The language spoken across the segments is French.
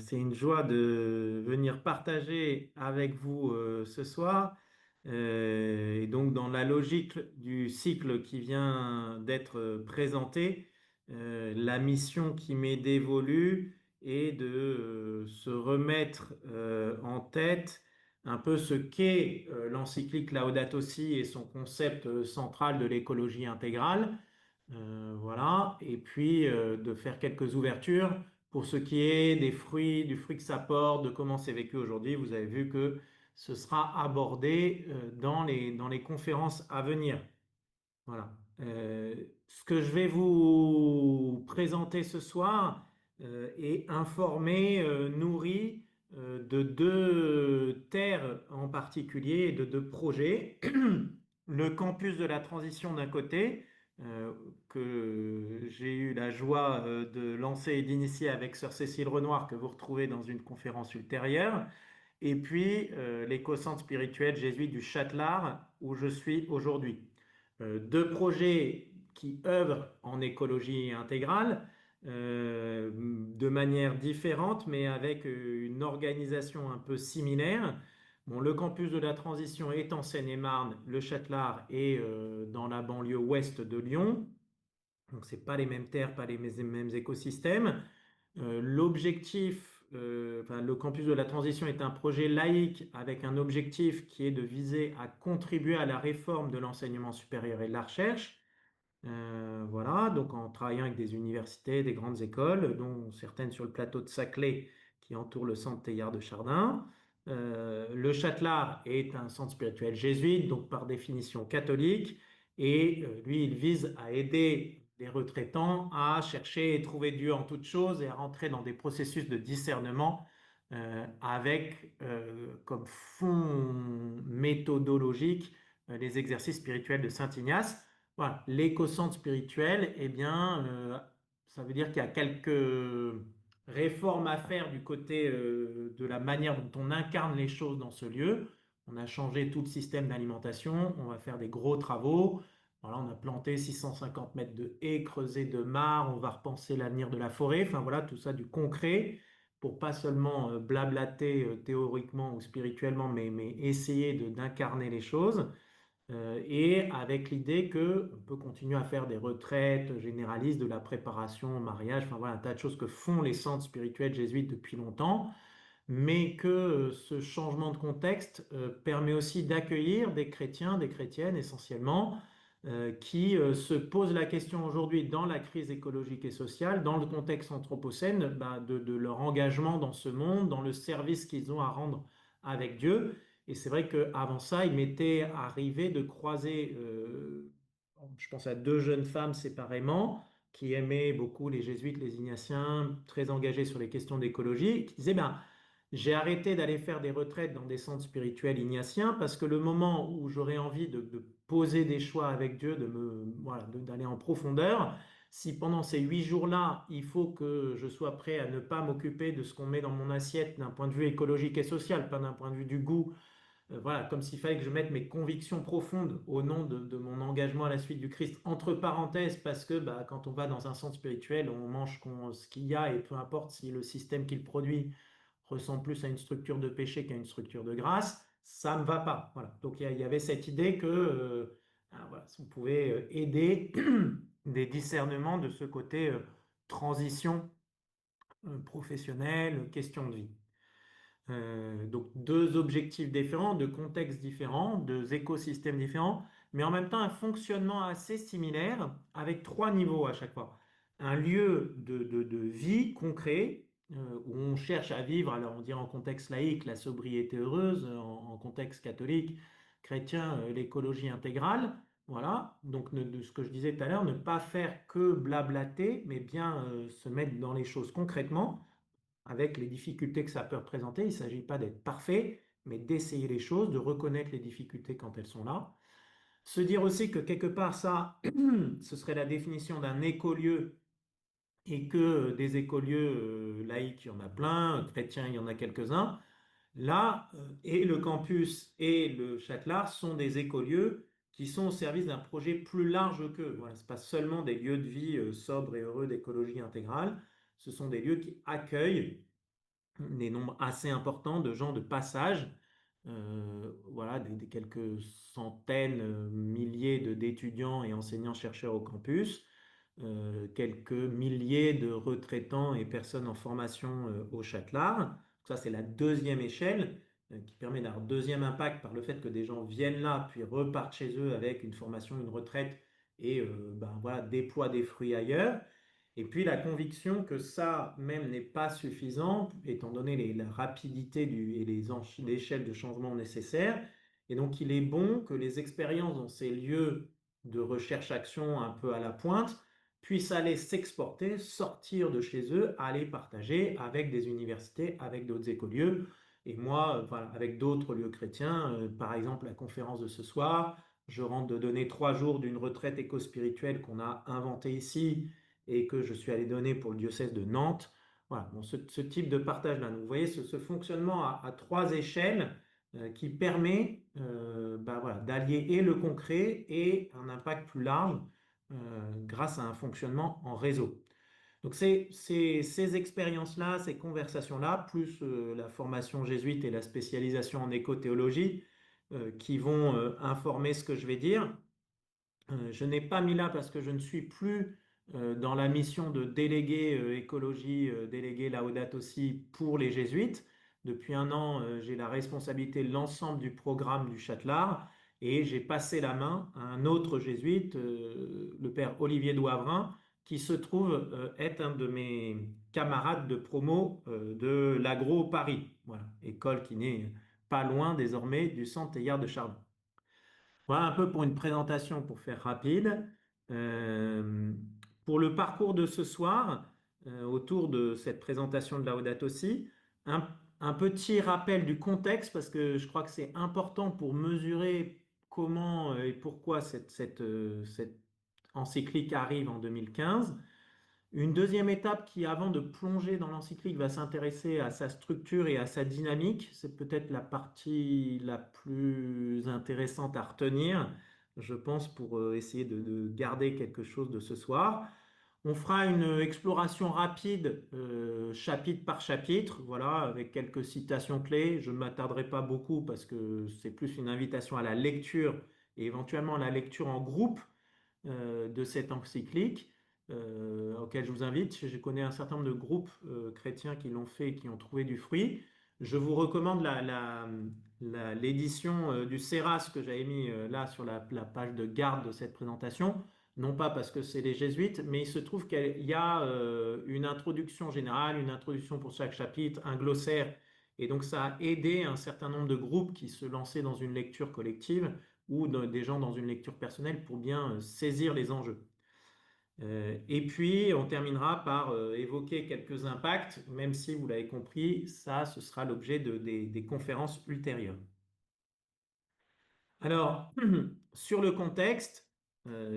C'est une joie de venir partager avec vous ce soir. Et donc, dans la logique du cycle qui vient d'être présenté, la mission qui m'est dévolue est de se remettre en tête un peu ce qu'est l'encyclique Laudato Si et son concept central de l'écologie intégrale. Voilà, et puis de faire quelques ouvertures pour ce qui est des fruits, du fruit que ça porte, de comment c'est vécu aujourd'hui. Vous avez vu que ce sera abordé dans les conférences à venir. Voilà. Ce que je vais vous présenter ce soir est informé, nourri de deux terres en particulier et de deux projets. Le campus de la transition d'un côté, euh, que j'ai eu la joie de lancer et d'initier avec sœur Cécile Renoir, que vous retrouvez dans une conférence ultérieure, et puis l'éco-centre spirituel jésuite du Châtelard, où je suis aujourd'hui. Deux projets qui œuvrent en écologie intégrale de manière différente, mais avec une organisation un peu similaire. Bon, le campus de la transition est en Seine-et-Marne, le Châtelard est dans la banlieue ouest de Lyon. Donc, c'est pas les mêmes terres, pas les mêmes écosystèmes. Enfin, le campus de la transition est un projet laïque avec un objectif qui est de viser à contribuer à la réforme de l'enseignement supérieur et de la recherche. Voilà, donc en travaillant avec des universités, des grandes écoles, dont certaines sur le plateau de Saclay qui entoure le centre Teilhard de Chardin. Le Châtelard est un centre spirituel jésuite, donc par définition catholique, et lui, il vise à aider les retraitants à chercher et trouver Dieu en toutes choses et à rentrer dans des processus de discernement avec comme fond méthodologique les exercices spirituels de Saint Ignace. Voilà, l'éco-centre spirituel, eh bien, ça veut dire qu'il y a quelques réformes à faire du côté de la manière dont on incarne les choses dans ce lieu. On a changé tout le système d'alimentation, on va faire des gros travaux. Voilà, on a planté 650 mètres de haies, creusé de mares, on va repenser l'avenir de la forêt. Enfin voilà, tout ça du concret pour pas seulement blablater théoriquement ou spirituellement, mais essayer d'incarner les choses. Et avec l'idée que on peut continuer à faire des retraites généralistes, de la préparation au mariage, enfin voilà, un tas de choses que font les centres spirituels jésuites depuis longtemps, mais que ce changement de contexte permet aussi d'accueillir des chrétiens, des chrétiennes essentiellement, qui se posent la question aujourd'hui dans la crise écologique et sociale, dans le contexte anthropocène, bah, de leur engagement dans ce monde, dans le service qu'ils ont à rendre avec Dieu. Et c'est vrai qu'avant ça, il m'était arrivé de croiser, je pense à deux jeunes femmes séparément, qui aimaient beaucoup les jésuites, les ignatiens, très engagés sur les questions d'écologie, qui disaient, ben, j'ai arrêté d'aller faire des retraites dans des centres spirituels ignatiens parce que le moment où j'aurais envie de poser des choix avec Dieu, voilà, d'aller en profondeur, si pendant ces 8 jours-là, il faut que je sois prêt à ne pas m'occuper de ce qu'on met dans mon assiette d'un point de vue écologique et social, pas d'un point de vue du goût, voilà, comme s'il fallait que je mette mes convictions profondes au nom de mon engagement à la suite du Christ, entre parenthèses, parce que bah, quand on va dans un centre spirituel, on mange ce qu'il y a et peu importe si le système qu'il produit ressemble plus à une structure de péché qu'à une structure de grâce, ça ne va pas. Voilà. Donc il y avait cette idée que voilà, on pouvait aider des discernements de ce côté transition professionnelle, question de vie. Donc deux objectifs différents, deux contextes différents, deux écosystèmes différents, mais en même temps un fonctionnement assez similaire avec trois niveaux à chaque fois. Un lieu de vie concret où on cherche à vivre, alors on dirait en contexte laïque, la sobriété heureuse, en contexte catholique, chrétien, l'écologie intégrale. Voilà, donc de ce que je disais tout à l'heure, ne pas faire que blablater, mais bien se mettre dans les choses concrètement avec les difficultés que ça peut représenter. Il ne s'agit pas d'être parfait, mais d'essayer les choses, de reconnaître les difficultés quand elles sont là. Se dire aussi que quelque part, ça, ce serait la définition d'un écolieu et que des écolieux laïcs, il y en a plein, chrétiens, il y en a quelques-uns. Là, et le campus et le Châtelard sont des écolieux qui sont au service d'un projet plus large qu'eux. Voilà, ce n'est pas seulement des lieux de vie sobres et heureux d'écologie intégrale, ce sont des lieux qui accueillent des nombres assez importants de gens de passage, voilà, des quelques centaines, milliers d'étudiants et enseignants-chercheurs au campus, quelques milliers de retraitants et personnes en formation au Châtelard. Ça, c'est la deuxième échelle qui permet d'avoir deuxième impact par le fait que des gens viennent là, puis repartent chez eux avec une formation, une retraite et ben, voilà, déploient des fruits ailleurs. Et puis la conviction que ça même n'est pas suffisant, étant donné la rapidité et l'échelle de changement nécessaires. Et donc il est bon que les expériences dans ces lieux de recherche-action un peu à la pointe puissent aller s'exporter, sortir de chez eux, aller partager avec des universités, avec d'autres écolieux. Et moi, voilà, avec d'autres lieux chrétiens, par exemple la conférence de ce soir, je rentre de donner 3 jours d'une retraite éco-spirituelle qu'on a inventée ici et que je suis allé donner pour le diocèse de Nantes. Voilà, bon, ce type de partage-là. Donc, vous voyez, ce fonctionnement à trois échelles qui permet ben voilà, d'allier et le concret et un impact plus large grâce à un fonctionnement en réseau. Donc, ces expériences-là, ces conversations-là, plus la formation jésuite et la spécialisation en écothéologie, qui vont informer ce que je vais dire. Je n'ai pas mis là parce que je ne suis plus dans la mission de délégué écologie, délégué Laudato Si pour les jésuites. Depuis un an, j'ai la responsabilité de l'ensemble du programme du Châtelard et j'ai passé la main à un autre jésuite, le père Olivier Douavrin, qui se trouve être un de mes camarades de promo de l'Agro Paris. Voilà, école qui n'est pas loin désormais du centre Teilhard de Chardon. Voilà un peu pour une présentation pour faire rapide. Euh, pour le parcours de ce soir, autour de cette présentation de Laudato Si, un, un petit rappel du contexte parce que je crois que c'est important pour mesurer comment et pourquoi cette encyclique arrive en 2015. Une deuxième étape qui, avant de plonger dans l'encyclique, va s'intéresser à sa structure et à sa dynamique. C'est peut-être la partie la plus intéressante à retenir, je pense, pour essayer de garder quelque chose de ce soir. On fera une exploration rapide, chapitre par chapitre, voilà, avec quelques citations clés. Je ne m'attarderai pas beaucoup parce que c'est plus une invitation à la lecture et éventuellement à la lecture en groupe de cette encyclique auquel je vous invite. Je connais un certain nombre de groupes chrétiens qui l'ont fait et qui ont trouvé du fruit. Je vous recommande l'édition du Séras que j'avais mis là sur la page de garde de cette présentation. Non pas parce que c'est les jésuites, mais il se trouve qu'il y a une introduction générale, une introduction pour chaque chapitre, un glossaire. Et donc ça a aidé un certain nombre de groupes qui se lançaient dans une lecture collective ou des gens dans une lecture personnelle pour bien saisir les enjeux. Et puis, on terminera par évoquer quelques impacts, même si vous l'avez compris, ça, ce sera l'objet des conférences ultérieures. Alors, sur le contexte,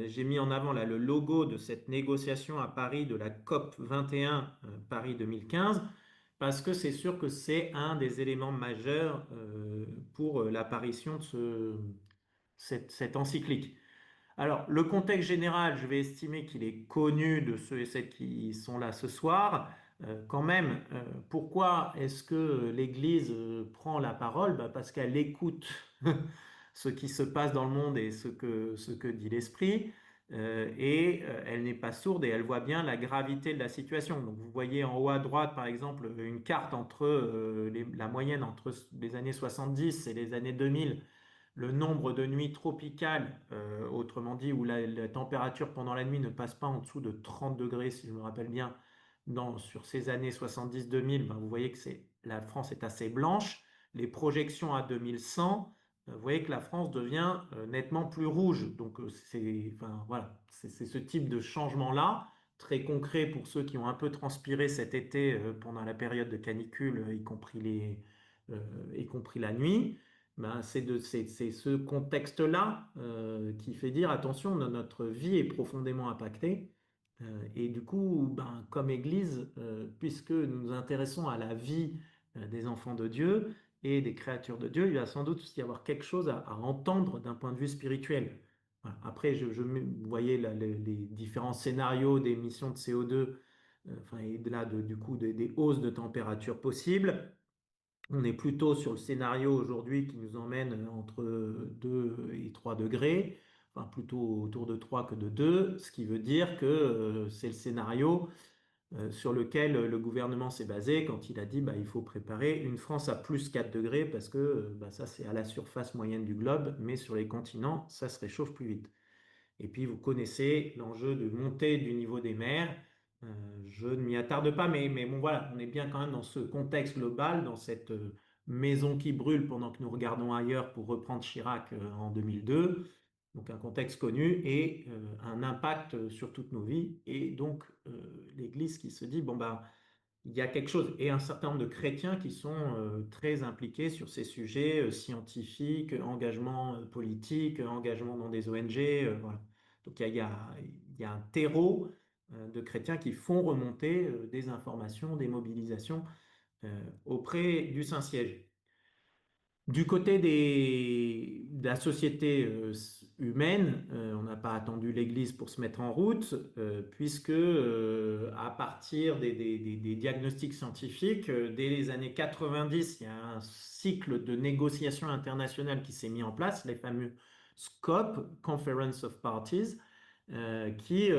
j'ai mis en avant là, le logo de cette négociation à Paris de la COP 21 Paris 2015, parce que c'est sûr que c'est un des éléments majeurs pour l'apparition de cette encyclique. Alors, le contexte général, je vais estimer qu'il est connu de ceux et celles qui sont là ce soir. Quand même, pourquoi est-ce que l'Église prend la parole? Bah, parce qu'elle écoute ce qui se passe dans le monde et ce que dit l'Esprit. Et elle n'est pas sourde et elle voit bien la gravité de la situation. Donc, vous voyez en haut à droite, par exemple, une carte entre la moyenne entre les années 70 et les années 2000, le nombre de nuits tropicales, autrement dit, où la température pendant la nuit ne passe pas en dessous de 30 degrés, si je me rappelle bien, sur ces années 70-2000, ben, vous voyez que la France est assez blanche. Les projections à 2100, vous voyez que la France devient nettement plus rouge. Donc, enfin, voilà, c'est ce type de changement-là, très concret pour ceux qui ont un peu transpiré cet été pendant la période de canicule, y compris la nuit. Ben, c'est ce contexte-là qui fait dire, attention, notre vie est profondément impactée. Et du coup, ben, comme Église, puisque nous nous intéressons à la vie des enfants de Dieu et des créatures de Dieu, il va sans doute aussi y avoir quelque chose à entendre d'un point de vue spirituel. Voilà. Après, vous voyez là, les différents scénarios d'émissions de CO2 enfin, et de là, du coup, des hausses de température possibles. On est plutôt sur le scénario aujourd'hui qui nous emmène entre 2 et 3 degrés, enfin plutôt autour de 3 que de 2, ce qui veut dire que c'est le scénario sur lequel le gouvernement s'est basé quand il a dit bah, il faut préparer une France à plus 4 degrés parce que bah, ça c'est à la surface moyenne du globe, mais sur les continents ça se réchauffe plus vite. Et puis, vous connaissez l'enjeu de montée du niveau des mers. Je ne m'y attarde pas, mais bon, voilà, on est bien quand même dans ce contexte global, dans cette maison qui brûle pendant que nous regardons ailleurs pour reprendre Chirac en 2002. Donc, un contexte connu et un impact sur toutes nos vies. Et donc, l'Église qui se dit, bon, bah, il y a quelque chose, et un certain nombre de chrétiens qui sont très impliqués sur ces sujets scientifiques, engagement politique, engagement dans des ONG, voilà. Donc il y a un terreau de chrétiens qui font remonter des informations, des mobilisations auprès du Saint-Siège. Du côté de la société humaine, on n'a pas attendu l'Église pour se mettre en route, puisque à partir des diagnostics scientifiques, dès les années 90, il y a un cycle de négociations internationales qui s'est mis en place, les fameux SCOP, Conference of Parties, qui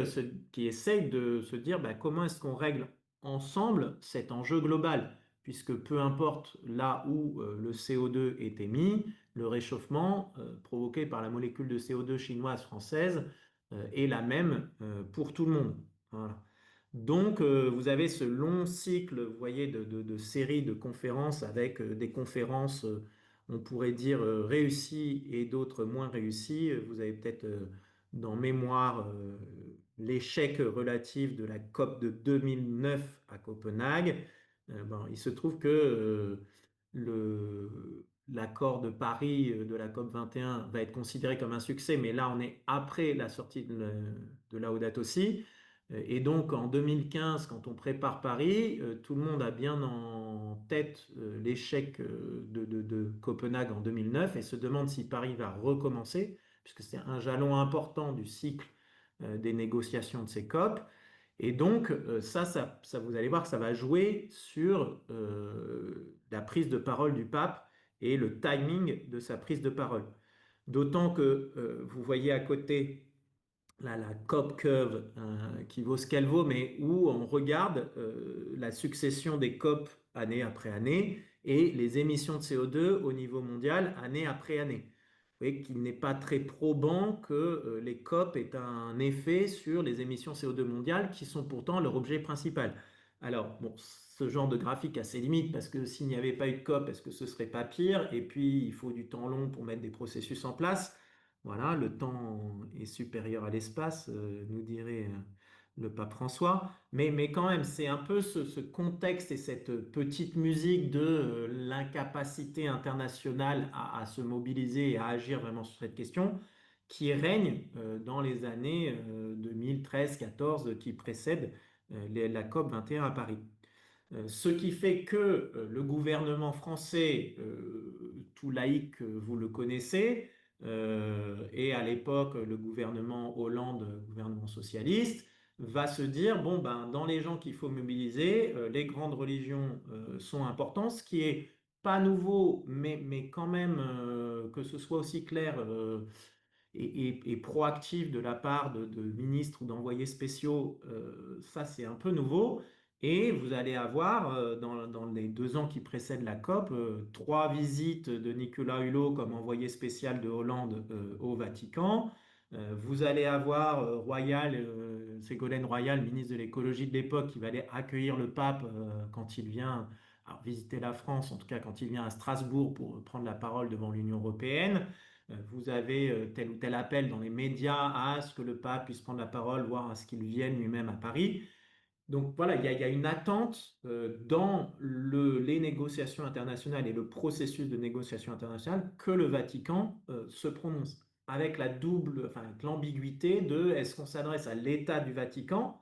essayent de se dire bah, comment est-ce qu'on règle ensemble cet enjeu global puisque peu importe là où le CO2 est émis, le réchauffement provoqué par la molécule de CO2 chinoise française est la même pour tout le monde. Voilà. Donc, vous avez ce long cycle, vous voyez, de séries de conférences avec des conférences, on pourrait dire, réussies et d'autres moins réussies. Vous avez peut-être dans mémoire l'échec relatif de la COP de 2009 à Copenhague. Bon, il se trouve que l'accord de Paris de la COP 21 va être considéré comme un succès, mais là, on est après la sortie de Laudato Si. Et donc, en 2015, quand on prépare Paris, tout le monde a bien en tête l'échec de Copenhague en 2009 et se demande si Paris va recommencer, puisque c'est un jalon important du cycle des négociations de ces COP. Et donc, vous allez voir que ça va jouer sur la prise de parole du pape et le timing de sa prise de parole. D'autant que vous voyez à côté là, la COP curve qui vaut ce qu'elle vaut, mais où on regarde la succession des COP année après année et les émissions de CO2 au niveau mondial année après année. Vous voyez qu'il n'est pas très probant que les COP aient un effet sur les émissions CO2 mondiales qui sont pourtant leur objet principal. Alors, bon, ce genre de graphique a ses limites parce que s'il n'y avait pas eu de COP, est-ce que ce serait pas pire? Et puis, il faut du temps long pour mettre des processus en place. Voilà, le temps est supérieur à l'espace, nous dirait le pape François. Mais quand même, c'est un peu ce contexte et cette petite musique de l'incapacité internationale à se mobiliser et à agir vraiment sur cette question qui règne dans les années 2013-14 qui précèdent la COP 21 à Paris. Ce qui fait que le gouvernement français, tout laïque, vous le connaissez, et à l'époque le gouvernement Hollande, gouvernement socialiste, va se dire, bon, ben, dans les gens qu'il faut mobiliser, les grandes religions sont importantes, ce qui est pas nouveau, mais quand même que ce soit aussi clair et proactif de la part de ministres ou d'envoyés spéciaux, ça c'est un peu nouveau. Et vous allez avoir, dans les 2 ans qui précèdent la COP, 3 visites de Nicolas Hulot comme envoyé spécial de Hollande au Vatican. Vous allez avoir Ségolène Royal, ministre de l'écologie de l'époque, qui va aller accueillir le pape quand il vient alors, visiter la France, en tout cas quand il vient à Strasbourg pour prendre la parole devant l'Union européenne. Vous avez tel ou tel appel dans les médias à ce que le pape puisse prendre la parole, voire à ce qu'il vienne lui-même à Paris. Donc voilà, il y a une attente dans les négociations internationales et le processus de négociation internationale que le Vatican se prononce avec la double, enfin avec l'ambiguïté de est-ce qu'on s'adresse à l'État du Vatican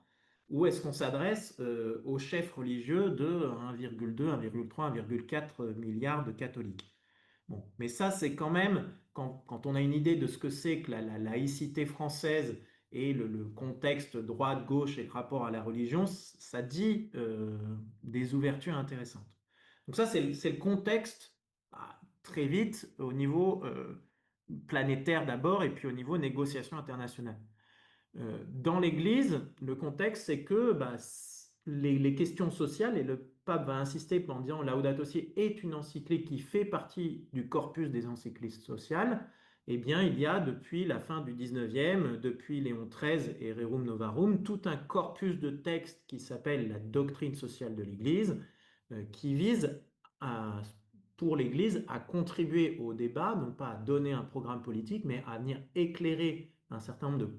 ou est-ce qu'on s'adresse aux chefs religieux de 1,2, 1,3, 1,4 milliards de catholiques. Bon, mais ça, c'est quand même, quand on a une idée de ce que c'est que la laïcité française et le contexte droite-gauche et le rapport à la religion, ça dit des ouvertures intéressantes. Donc ça, c'est le contexte très vite au niveau planétaire d'abord et puis au niveau négociation internationale. Dans l'Église, le contexte, c'est que les questions sociales, et le pape va insister en disant Laudato Si est une encyclique qui fait partie du corpus des encycliques sociales, eh bien, il y a depuis la fin du 19e, depuis Léon XIII et Rerum Novarum, tout un corpus de textes qui s'appelle la doctrine sociale de l'Église, qui vise à, pour l'Église à contribuer au débat, non pas à donner un programme politique, mais à venir éclairer un certain nombre de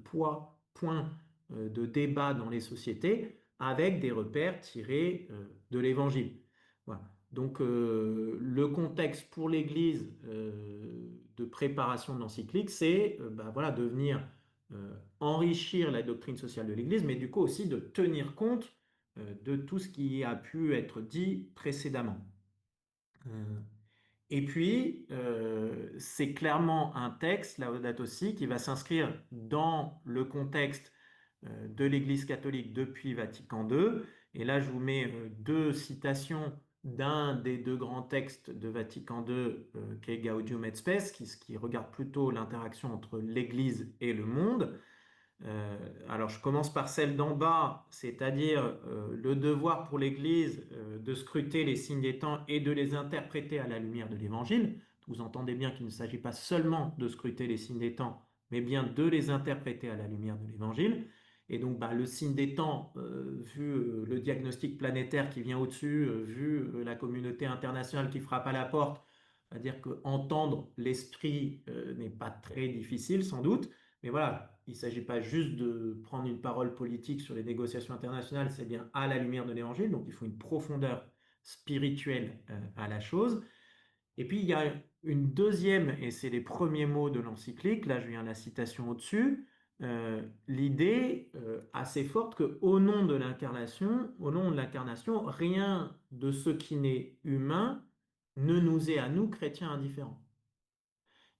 points de débat dans les sociétés avec des repères tirés de l'Évangile. Voilà. Donc le contexte pour l'Église de préparation de l'encyclique, c'est voilà, de venir enrichir la doctrine sociale de l'Église, mais du coup aussi de tenir compte de tout ce qui a pu être dit précédemment. Euh, et puis, c'est clairement un texte, Laudato Si, qui va s'inscrire dans le contexte de l'Église catholique depuis Vatican II. Et là, je vous mets deux citations d'un des deux grands textes de Vatican II, qui est Gaudium et Spes, qui regarde plutôt l'interaction entre l'Église et le monde. Alors, je commence par celle d'en bas, c'est-à-dire le devoir pour l'Église de scruter les signes des temps et de les interpréter à la lumière de l'Évangile. Vous entendez bien qu'il ne s'agit pas seulement de scruter les signes des temps, mais bien de les interpréter à la lumière de l'Évangile. Et donc, le signe des temps, vu le diagnostic planétaire qui vient au-dessus, vu la communauté internationale qui frappe à la porte, c'est-à-dire qu'entendre l'esprit n'est pas très difficile, sans doute. Mais voilà, il ne s'agit pas juste de prendre une parole politique sur les négociations internationales, c'est bien à la lumière de l'Évangile, donc il faut une profondeur spirituelle à la chose. Et puis il y a une deuxième, et c'est les premiers mots de l'encyclique, là je viens à la citation au-dessus, l'idée assez forte que au nom de l'incarnation, rien de ce qui n'est humain ne nous est à nous, chrétiens, indifférent.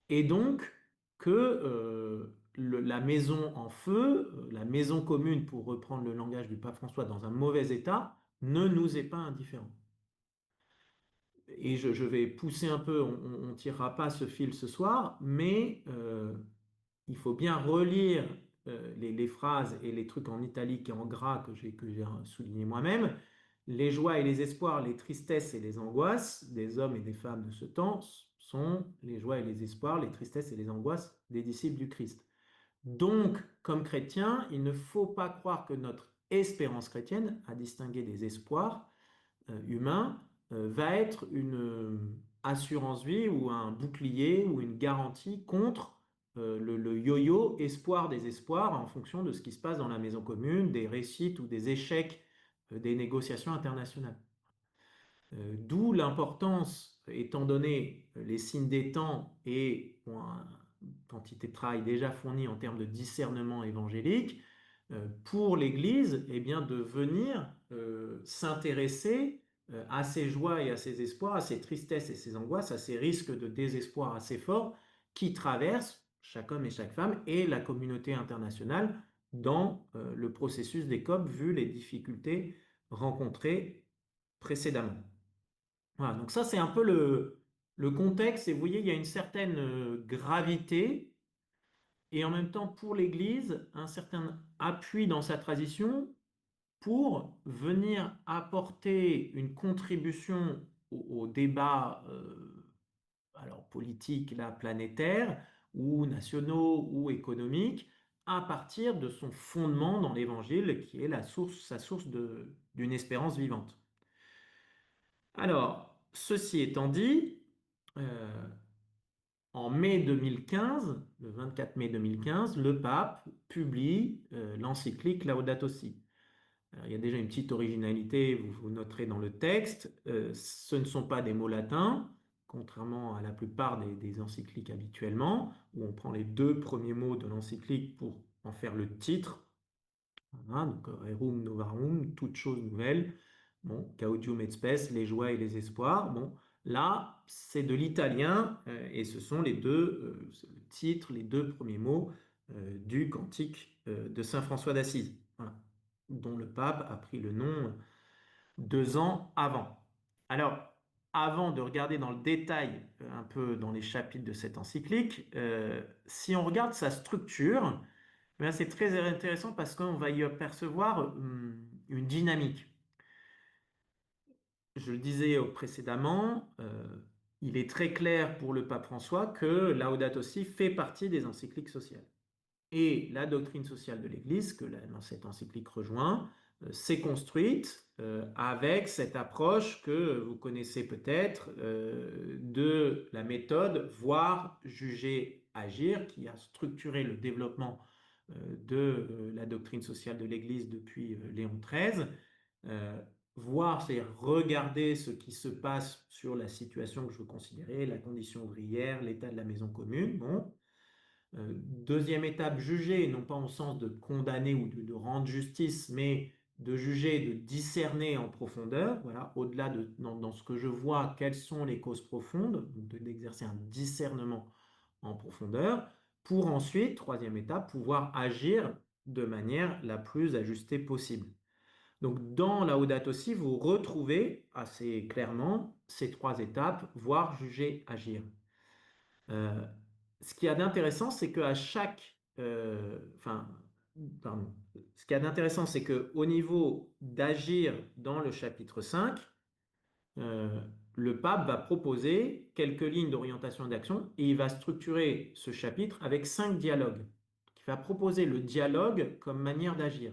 Et donc que la maison en feu, la maison commune, pour reprendre le langage du pape François, dans un mauvais état, ne nous est pas indifférent. Et je vais pousser un peu, on ne tirera pas ce fil ce soir, mais il faut bien relire les phrases et les trucs en italique et en gras que j'ai souligné moi-même. Les joies et les espoirs, les tristesses et les angoisses des hommes et des femmes de ce temps sont les joies et les espoirs, les tristesses et les angoisses des disciples du Christ. Donc, comme chrétien, il ne faut pas croire que notre espérance chrétienne, à distinguer des espoirs humains, va être une assurance vie ou un bouclier ou une garantie contre le yo-yo espoir-désespoir en fonction de ce qui se passe dans la maison commune, des réussites ou des échecs des négociations internationales. D'où l'importance, étant donné les signes des temps et une quantité de travail déjà fournie en termes de discernement évangélique, pour l'Église, eh bien, de venir s'intéresser à ses joies et à ses espoirs, à ses tristesses et ses angoisses, à ses risques de désespoir assez forts qui traversent chaque homme et chaque femme et la communauté internationale dans le processus des COP, vu les difficultés rencontrées précédemment. Voilà, donc ça c'est un peu le contexte et vous voyez, il y a une certaine gravité et en même temps pour l'Église, un certain appui dans sa tradition pour venir apporter une contribution au débat alors politique, là, planétaire, ou nationaux, ou économiques, à partir de son fondement dans l'Évangile, qui est sa source d'une espérance vivante. Alors, ceci étant dit, euh, en mai 2015, le 24 mai 2015, le pape publie l'encyclique Laudato Si. Alors, il y a déjà une petite originalité, vous noterez dans le texte, ce ne sont pas des mots latins, contrairement à la plupart des encycliques habituellement, où on prend les deux premiers mots de l'encyclique pour en faire le titre. Voilà, donc Rerum Novarum, toute chose nouvelle. Bon, Gaudium et Spes, les joies et les espoirs. Bon, là, c'est de l'italien et ce sont les deux titres, les deux premiers mots du cantique de Saint François d'Assise, voilà, dont le pape a pris le nom 2 ans avant. Alors, avant de regarder dans le détail, un peu dans les chapitres de cette encyclique, si on regarde sa structure, eh bien, c'est très intéressant parce qu'on va y apercevoir une dynamique. Je le disais précédemment, il est très clair pour le pape François que Laudato Si fait partie des encycliques sociales. Et la doctrine sociale de l'Église, que cette encyclique rejoint, s'est construite avec cette approche que vous connaissez peut-être de la méthode voir, juger, agir, qui a structuré le développement de la doctrine sociale de l'Église depuis Léon XIII. Euh, Voir, c'est regarder ce qui se passe sur la situation que je veux considérer, la condition ouvrière, l'état de la maison commune. Bon. Deuxième étape, juger, non pas au sens de condamner ou de rendre justice, mais de juger, de discerner en profondeur, voilà, au-delà dans ce que je vois, quelles sont les causes profondes, donc d'exercer un discernement en profondeur, pour ensuite, troisième étape, pouvoir agir de manière la plus ajustée possible. Donc, dans Laudato Si, vous retrouvez assez clairement ces trois étapes, voir, juger, agir. Euh, Ce qu'il y a d'intéressant, c'est qu'à chaque, enfin, pardon, ce qu'il y a d'intéressant, c'est qu'au niveau d'agir dans le chapitre 5, euh, le pape va proposer quelques lignes d'orientation et d'action et il va structurer ce chapitre avec 5 dialogues. Il va proposer le dialogue comme manière d'agir.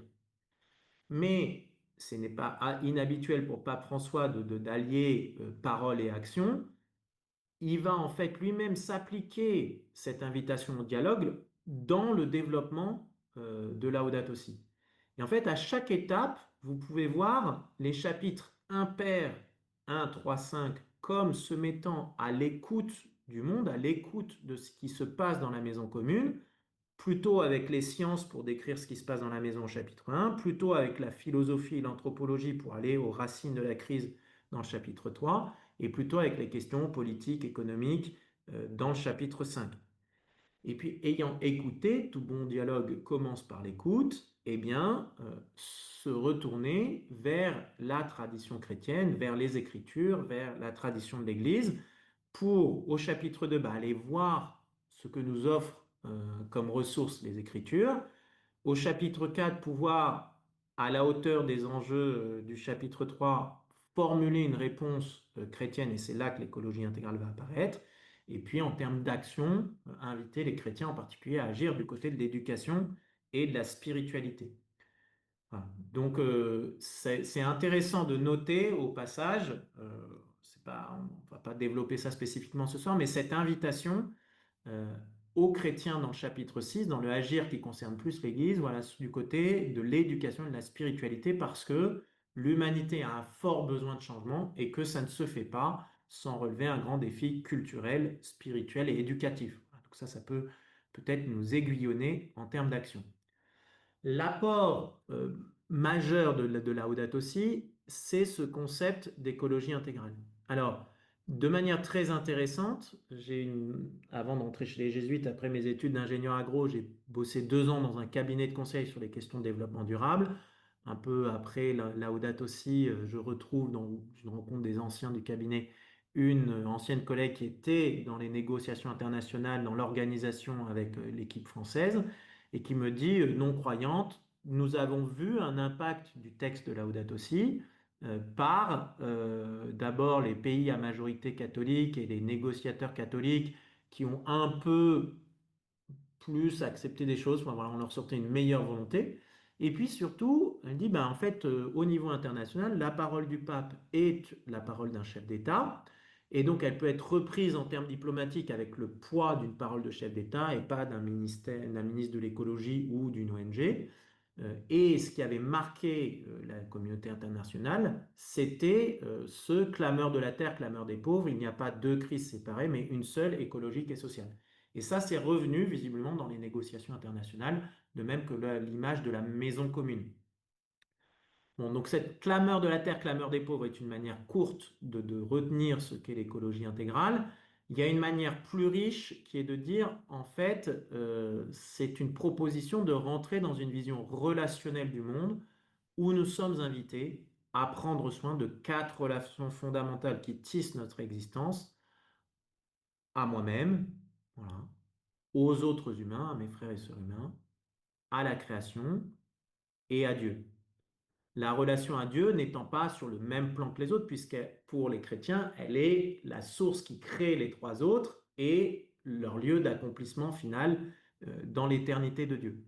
Mais ce n'est pas inhabituel pour Pape François d'allier parole et action. Il va en fait lui-même s'appliquer cette invitation au dialogue dans le développement de Laudato Si. Et en fait, à chaque étape, vous pouvez voir les chapitres impairs 1, 3, 5 comme se mettant à l'écoute du monde, à l'écoute de ce qui se passe dans la maison commune, plutôt avec les sciences pour décrire ce qui se passe dans la maison au chapitre 1, plutôt avec la philosophie et l'anthropologie pour aller aux racines de la crise dans le chapitre 3, et plutôt avec les questions politiques, économiques dans le chapitre 5. Et puis, ayant écouté, tout bon dialogue commence par l'écoute, eh bien, se retourner vers la tradition chrétienne, vers les Écritures, vers la tradition de l'Église, pour, au chapitre 2, bah, aller voir ce que nous offrent comme ressources les Écritures. Au chapitre 4, pouvoir, à la hauteur des enjeux du chapitre 3, formuler une réponse chrétienne, et c'est là que l'écologie intégrale va apparaître. Et puis, en termes d'action, inviter les chrétiens en particulier à agir du côté de l'éducation et de la spiritualité. Voilà. Donc, c'est intéressant de noter au passage, c'est pas, on ne va pas développer ça spécifiquement ce soir, mais cette invitation euh, aux chrétiens dans le chapitre 6, dans le agir qui concerne plus l'Église, voilà, du côté de l'éducation et de la spiritualité, parce que l'humanité a un fort besoin de changement et que ça ne se fait pas sans relever un grand défi culturel, spirituel et éducatif. Voilà. Donc ça peut peut-être nous aiguillonner en termes d'action. L'apport majeur de Laudato Si, c'est ce concept d'écologie intégrale. Alors, de manière très intéressante, avant d'entrer chez les Jésuites, après mes études d'ingénieur agro, j'ai bossé 2 ans dans un cabinet de conseil sur les questions de développement durable. Un peu après Laudato Si, je rencontre des anciens du cabinet, une ancienne collègue qui était dans les négociations internationales, dans l'organisation avec l'équipe française et qui me dit, non-croyante, nous avons vu un impact du texte de Laudato Si par d'abord les pays à majorité catholique et les négociateurs catholiques qui ont un peu plus accepté des choses, enfin, voilà, on leur sortait une meilleure volonté. Et puis surtout, elle dit, ben, en fait, au niveau international, la parole du pape est la parole d'un chef d'État. Et donc, elle peut être reprise en termes diplomatiques avec le poids d'une parole de chef d'État et pas d'un ministre de l'écologie ou d'une ONG. Et ce qui avait marqué la communauté internationale, c'était ce clameur de la terre, clameur des pauvres. Il n'y a pas deux crises séparées, mais une seule, écologique et sociale. Et ça, c'est revenu visiblement dans les négociations internationales, de même que l'image de la maison commune. Bon, donc cette clameur de la terre, clameur des pauvres est une manière courte de retenir ce qu'est l'écologie intégrale. Il y a une manière plus riche qui est de dire, en fait, c'est une proposition de rentrer dans une vision relationnelle du monde où nous sommes invités à prendre soin de quatre relations fondamentales qui tissent notre existence, à moi-même, voilà, aux autres humains, à mes frères et sœurs humains, à la création et à Dieu. La relation à Dieu n'étant pas sur le même plan que les autres, puisque pour les chrétiens, elle est la source qui crée les trois autres et leur lieu d'accomplissement final dans l'éternité de Dieu.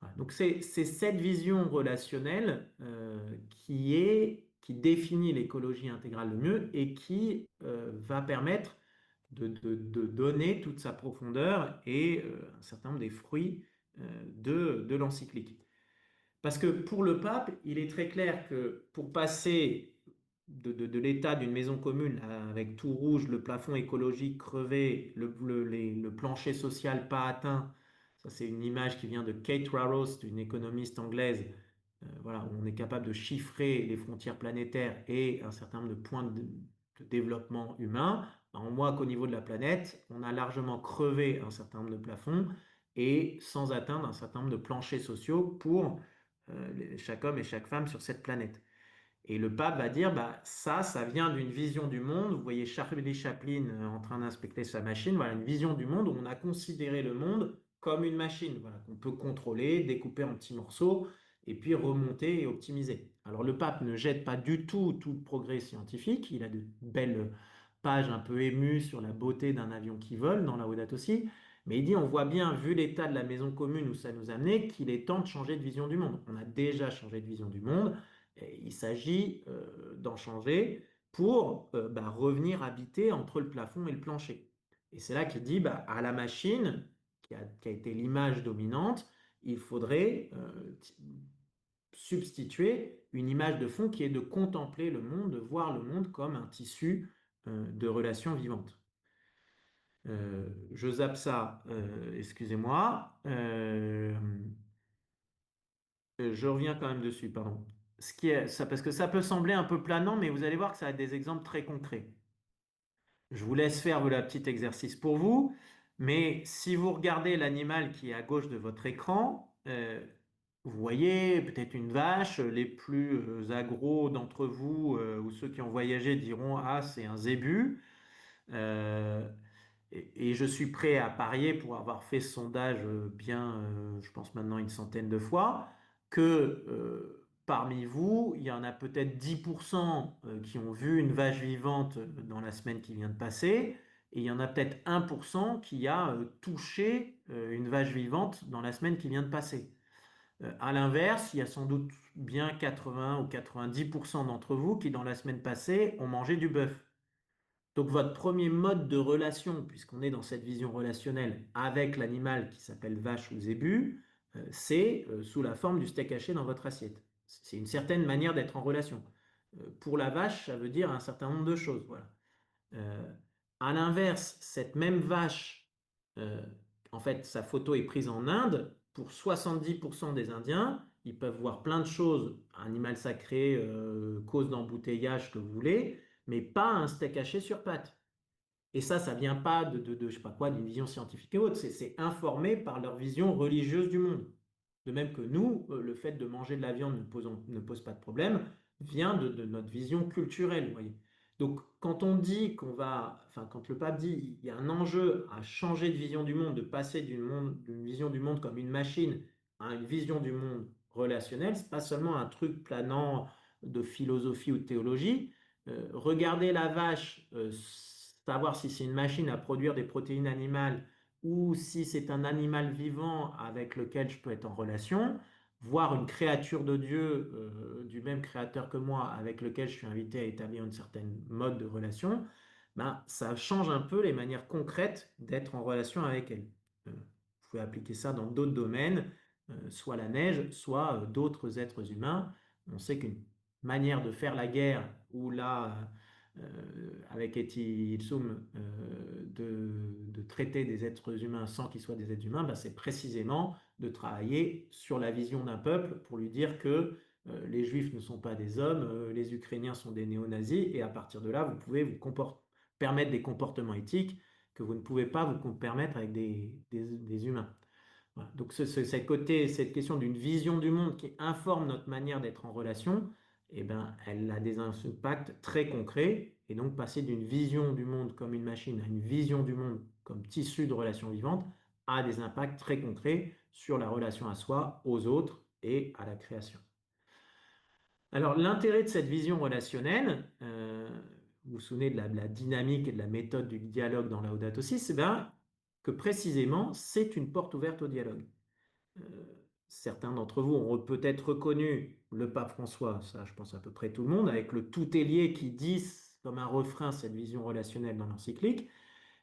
Voilà. Donc c'est cette vision relationnelle qui définit l'écologie intégrale le mieux et qui va permettre de donner toute sa profondeur et un certain nombre des fruits de l'encyclique. Parce que pour le pape, il est très clair que pour passer de l'état d'une maison commune avec tout rouge, le plafond écologique crevé, le plancher social pas atteint, ça c'est une image qui vient de Kate Raros, une économiste anglaise, voilà, où on est capable de chiffrer les frontières planétaires et un certain nombre de points de développement humain. On voit qu'au niveau de la planète, on a largement crevé un certain nombre de plafonds et sans atteindre un certain nombre de planchers sociaux pour chaque homme et chaque femme sur cette planète. Et le pape va dire, bah, ça vient d'une vision du monde. Vous voyez Charlie Chaplin en train d'inspecter sa machine. Voilà, une vision du monde où on a considéré le monde comme une machine, voilà, qu'on peut contrôler, découper en petits morceaux et puis remonter et optimiser. Alors le pape ne jette pas du tout le progrès scientifique. Il a de belles pages un peu émues sur la beauté d'un avion qui vole dans la Laudato Si. Mais il dit, on voit bien, vu l'état de la maison commune où ça nous a amené, qu'il est temps de changer de vision du monde. On a déjà changé de vision du monde. Et il s'agit d'en changer pour bah, revenir habiter entre le plafond et le plancher. Et c'est là qu'il dit, bah, à la machine, qui a été l'image dominante, il faudrait substituer une image de fond qui est de contempler le monde, de voir le monde comme un tissu de relations vivantes. Je zappe ça, excusez-moi. Je reviens quand même dessus, pardon. Ce qui est, ça, parce que ça peut sembler un peu planant, mais vous allez voir que ça a des exemples très concrets. Je vous laisse faire le petit exercice pour vous, mais si vous regardez l'animal qui est à gauche de votre écran, vous voyez peut-être une vache. Les plus agros d'entre vous ou ceux qui ont voyagé diront, ah, c'est un zébu. Euh, et je suis prêt à parier pour avoir fait ce sondage bien, je pense maintenant une centaine de fois, que parmi vous, il y en a peut-être 10% qui ont vu une vache vivante dans la semaine qui vient de passer, et il y en a peut-être 1% qui a touché une vache vivante dans la semaine qui vient de passer. À l'inverse, il y a sans doute bien 80 ou 90% d'entre vous qui, dans la semaine passée, ont mangé du bœuf. Donc votre premier mode de relation, puisqu'on est dans cette vision relationnelle avec l'animal qui s'appelle vache ou zébu, c'est sous la forme du steak haché dans votre assiette. C'est une certaine manière d'être en relation. Pour la vache, ça veut dire un certain nombre de choses. Voilà. Euh, à l'inverse, cette même vache, euh, en fait, sa photo est prise en Inde. Pour 70% des Indiens, ils peuvent voir plein de choses, animal sacré, cause d'embouteillage que vous voulez, mais pas un steak haché sur pâte. Et ça vient pas je sais pas quoi, d'une vision scientifique et autre. C'est informé par leur vision religieuse du monde. De même que nous, le fait de manger de la viande ne pose pas de problème, vient de notre vision culturelle, vous voyez. Donc, quand on dit enfin, quand le pape dit il y a un enjeu à changer de vision du monde, de passer d'une vision du monde comme une machine à une vision du monde relationnelle, c'est pas seulement un truc planant de philosophie ou de théologie. Regarder la vache, savoir si c'est une machine à produire des protéines animales ou si c'est un animal vivant avec lequel je peux être en relation, voir une créature de Dieu du même créateur que moi avec lequel je suis invité à établir une certaine mode de relation, ben, ça change un peu les manières concrètes d'être en relation avec elle. Vous pouvez appliquer ça dans d'autres domaines, soit la neige, soit d'autres êtres humains. On sait qu'une manière de faire la guerre ou là, avec Eti Itsum, de traiter des êtres humains sans qu'ils soient des êtres humains, ben, c'est précisément de travailler sur la vision d'un peuple pour lui dire que les Juifs ne sont pas des hommes, les Ukrainiens sont des néo-nazis, et à partir de là, vous pouvez vous permettre des comportements éthiques que vous ne pouvez pas vous permettre avec des humains. Voilà. Donc cette question d'une vision du monde qui informe notre manière d'être en relation, eh ben, elle a des impacts très concrets. Et donc passer d'une vision du monde comme une machine à une vision du monde comme tissu de relations vivantes a des impacts très concrets sur la relation à soi, aux autres et à la création. Alors l'intérêt de cette vision relationnelle, vous vous souvenez de la dynamique et de la méthode du dialogue dans Laudato Si, c'est bien que précisément c'est une porte ouverte au dialogue. Euh, Certains d'entre vous ont peut-être reconnu le pape François, ça je pense à peu près tout le monde, avec le tout est lié qui dit comme un refrain cette vision relationnelle dans l'encyclique.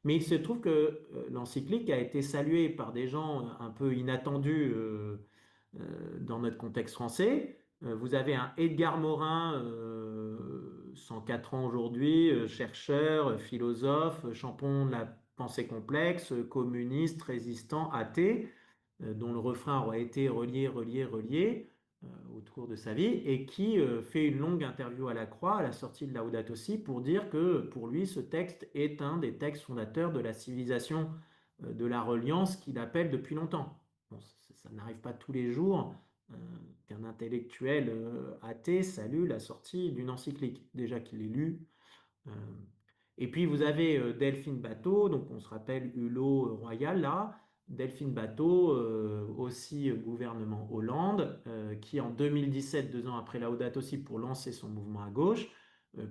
Mais il se trouve que l'encyclique a été saluée par des gens un peu inattendus dans notre contexte français. Vous avez un Edgar Morin, 104 ans aujourd'hui, chercheur, philosophe, champion de la pensée complexe, communiste, résistant, athée, dont le refrain aura été relié, relié, relié au cours de sa vie, et qui fait une longue interview à la Croix à la sortie de Laudato Si pour dire que pour lui, ce texte est un des textes fondateurs de la civilisation de la reliance qu'il appelle depuis longtemps. Bon, ça n'arrive pas tous les jours qu'un intellectuel athée salue la sortie d'une encyclique, déjà qu'il l'ait lu. Euh, et puis vous avez Delphine Bateau, donc on se rappelle Hulot Royal là, Delphine Bateau, aussi gouvernement Hollande, qui en 2017, 2 ans après Laudato Si pour lancer son mouvement à gauche,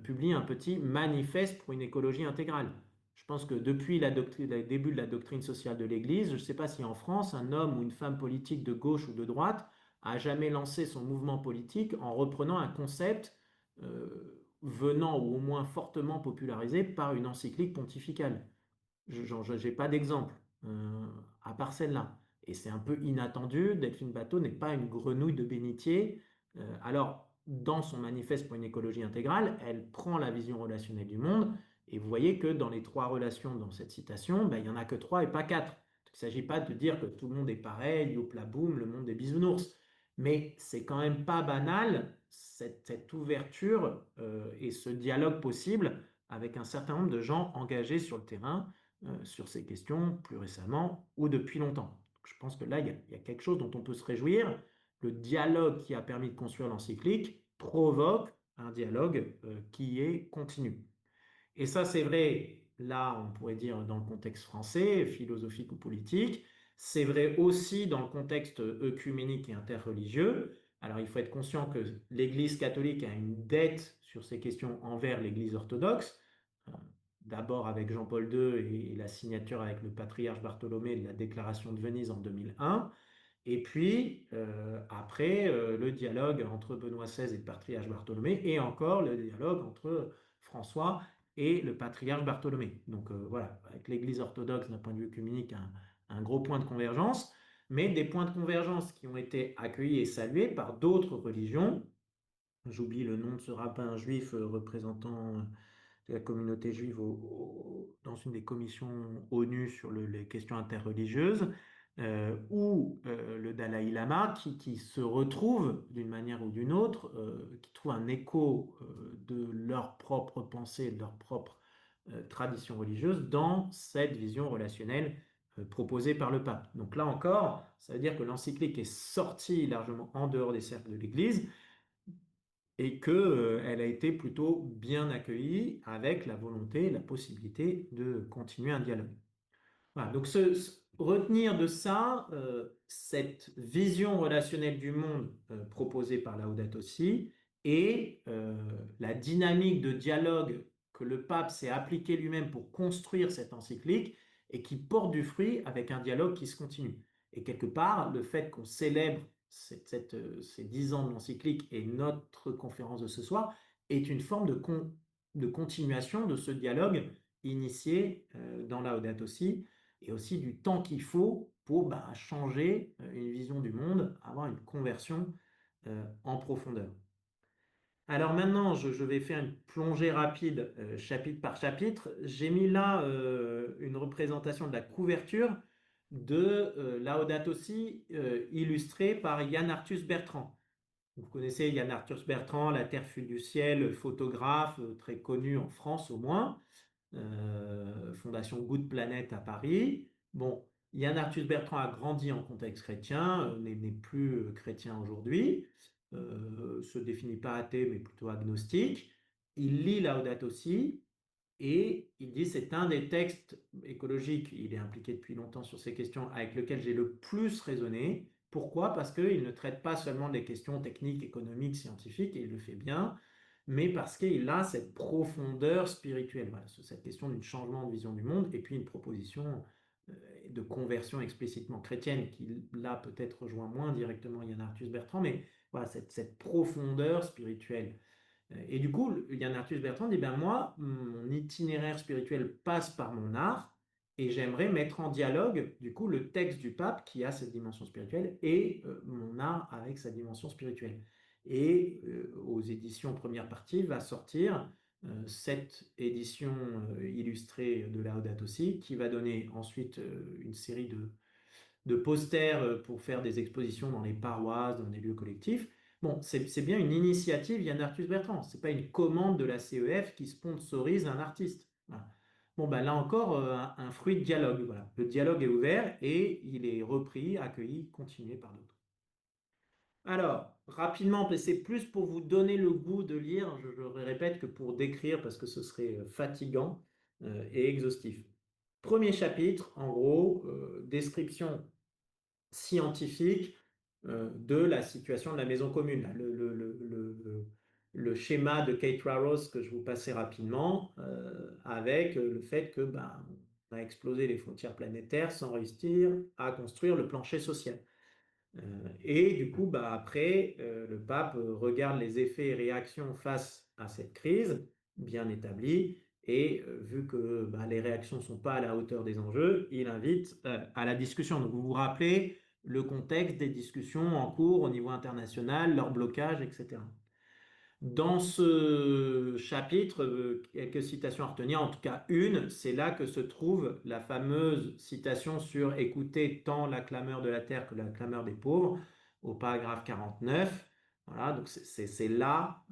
publie un petit manifeste pour une écologie intégrale. Je pense que depuis le début de la doctrine sociale de l'Église, je ne sais pas si en France, un homme ou une femme politique de gauche ou de droite a jamais lancé son mouvement politique en reprenant un concept venant ou au moins fortement popularisé par une encyclique pontificale. Je n'ai pas d'exemple, à part celle-là. Et c'est un peu inattendu. Delphine Bateau n'est pas une grenouille de bénitier. Alors, dans son manifeste pour une écologie intégrale, elle prend la vision relationnelle du monde. Et vous voyez que dans les 3 relations dans cette citation, ben, il n'y en a que 3 et pas 4. Il ne s'agit pas de dire que tout le monde est pareil, youpla boum, le monde des bisounours. Mais c'est quand même pas banal, cette ouverture et ce dialogue possible avec un certain nombre de gens engagés sur le terrain sur ces questions plus récemment ou depuis longtemps. Je pense que là, il y a quelque chose dont on peut se réjouir. Le dialogue qui a permis de construire l'encyclique provoque un dialogue qui est continu. Et ça, c'est vrai, là, on pourrait dire dans le contexte français, philosophique ou politique. C'est vrai aussi dans le contexte œcuménique et interreligieux. Alors, il faut être conscient que l'Église catholique a une dette sur ces questions envers l'Église orthodoxe. Euh, D'abord avec Jean-Paul II et la signature avec le patriarche Bartholomé de la Déclaration de Venise en 2001. Et puis, après, le dialogue entre Benoît XVI et le patriarche Bartholomé, et encore le dialogue entre François et le patriarche Bartholomé. Donc voilà, avec l'Église orthodoxe d'un point de vue œcuménique, un gros point de convergence, mais des points de convergence qui ont été accueillis et salués par d'autres religions. J'oublie le nom de ce rabbin juif représentant de la communauté juive dans une des commissions ONU sur les questions interreligieuses, ou le Dalai Lama qui se retrouve d'une manière ou d'une autre, qui trouve un écho de leur propre pensée, de leur propre tradition religieuse dans cette vision relationnelle proposée par le pape. Donc là encore, ça veut dire que l'encyclique est sortie largement en dehors des cercles de l'Église et qu'elle a été plutôt bien accueillie avec la volonté, la possibilité de continuer un dialogue. Voilà, donc retenir de ça cette vision relationnelle du monde proposée par Laudato Si et la dynamique de dialogue que le pape s'est appliqué lui-même pour construire cette encyclique et qui porte du fruit avec un dialogue qui se continue. Et quelque part, le fait qu'on célèbre ces 10 ans de l'encyclique et notre conférence de ce soir est une forme de continuation de ce dialogue initié dans Laudato Si et aussi du temps qu'il faut pour changer une vision du monde, avoir une conversion en profondeur. Alors maintenant, je vais faire une plongée rapide, chapitre par chapitre. J'ai mis là une représentation de la couverture de Laudato Si, illustrée par Yann Arthus Bertrand. Vous connaissez Yann Arthus Bertrand, La Terre fut du ciel, photographe très connu en France au moins. Fondation Good Planet à Paris. Bon, Yann Arthus Bertrand a grandi en contexte chrétien, n'est plus chrétien aujourd'hui, se définit pas athée, mais plutôt agnostique. Il lit Laudato Si, et il dit c'est un des textes écologiques, il est impliqué depuis longtemps sur ces questions, avec lequel j'ai le plus raisonné. Pourquoi? Parce qu'il ne traite pas seulement des questions techniques, économiques, scientifiques, et il le fait bien, mais parce qu'il a cette profondeur spirituelle, voilà, sur cette question d'un changement de vision du monde, et puis une proposition euh, de conversion explicitement chrétienne, qui là peut-être rejoint moins directement Yann Arthus Bertrand, mais voilà, cette profondeur spirituelle. Et du coup, Yann Arthus Bertrand dit, ben moi, mon itinéraire spirituel passe par mon art, et j'aimerais mettre en dialogue, du coup, le texte du pape qui a cette dimension spirituelle et mon art avec sa dimension spirituelle. Et aux éditions première partie va sortir cette édition illustrée de Laudato Si, qui va donner ensuite une série de posters pour faire des expositions dans les paroisses, dans des lieux collectifs. Bon, c'est bien une initiative Yann Arthus Bertrand. C'est pas une commande de la CEF qui sponsorise un artiste. Voilà. Bon, ben là encore, un fruit de dialogue. Voilà. Le dialogue est ouvert et il est repris, accueilli, continué par d'autres. Alors, rapidement, c'est plus pour vous donner le goût de lire, je répète, que pour décrire, parce que ce serait fatigant et exhaustif. Premier chapitre, en gros, description scientifique de la situation de la maison commune. Là, le schéma de Kate Raros que je vous passais rapidement, avec le fait que ben, on a explosé les frontières planétaires sans réussir à construire le plancher social. Et du coup, bah, après, le pape regarde les effets et réactions face à cette crise bien établie. Et vu que bah, les réactions ne sont pas à la hauteur des enjeux, il invite à la discussion. Donc vous vous rappelez le contexte des discussions en cours au niveau international, leur blocage, etc. Dans ce chapitre, quelques citations à retenir, en tout cas une, c'est là que se trouve la fameuse citation sur écouter tant la clameur de la terre que la clameur des pauvres, au paragraphe 49. Voilà, donc c'est là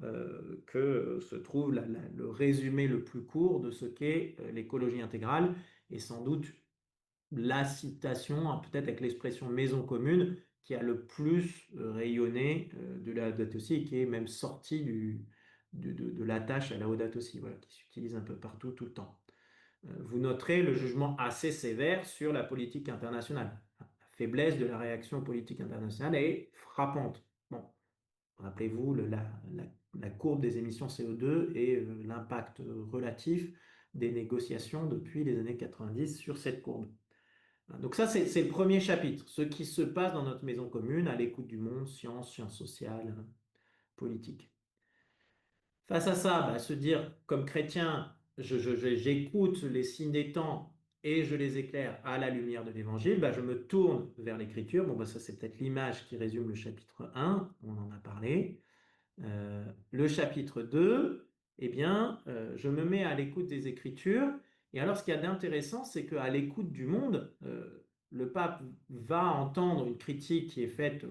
que se trouve le résumé le plus court de ce qu'est l'écologie intégrale, et sans doute la citation, hein, peut-être avec l'expression maison commune, qui a le plus rayonné de la Laudato Si, et qui est même sorti de l'attache à la Laudato Si, voilà, qui s'utilise un peu partout, tout le temps. Vous noterez le jugement assez sévère sur la politique internationale. La faiblesse de la réaction politique internationale est frappante. Bon, rappelez-vous la courbe des émissions CO2 et l'impact relatif des négociations depuis les années 90 sur cette courbe. Donc ça, c'est le premier chapitre, ce qui se passe dans notre maison commune à l'écoute du monde, sciences, sciences sociales, politique. Face à ça, bah, se dire, comme chrétien, j'écoute les signes des temps et je les éclaire à la lumière de l'Évangile, bah, je me tourne vers l'Écriture. Bon, bah, ça, c'est peut-être l'image qui résume le chapitre 1, on en a parlé. Le chapitre 2, eh bien, je me mets à l'écoute des Écritures. Et alors, ce qu'il y a d'intéressant, c'est qu'à l'écoute du monde, le pape va entendre une critique qui est faite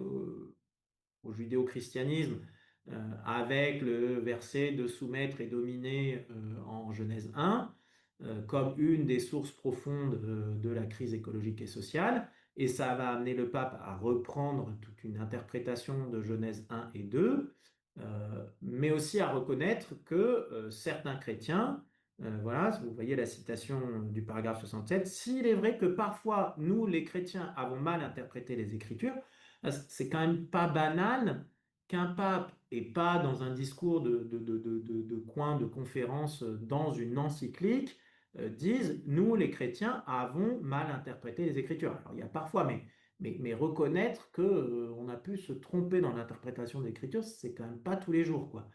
au judéo-christianisme avec le verset de soumettre et dominer en Genèse 1 comme une des sources profondes de la crise écologique et sociale. Et ça va amener le pape à reprendre toute une interprétation de Genèse 1 et 2, mais aussi à reconnaître que certains chrétiens, voilà, vous voyez la citation du paragraphe 67, s'il est vrai que parfois nous, les chrétiens, avons mal interprété les Écritures, c'est quand même pas banal qu'un pape, et pas dans un discours de coin de conférence dans une encyclique, dise, nous les chrétiens avons mal interprété les Écritures. Alors il y a parfois, mais reconnaître que on a pu se tromper dans l'interprétation des Écritures, c'est quand même pas tous les jours, quoi.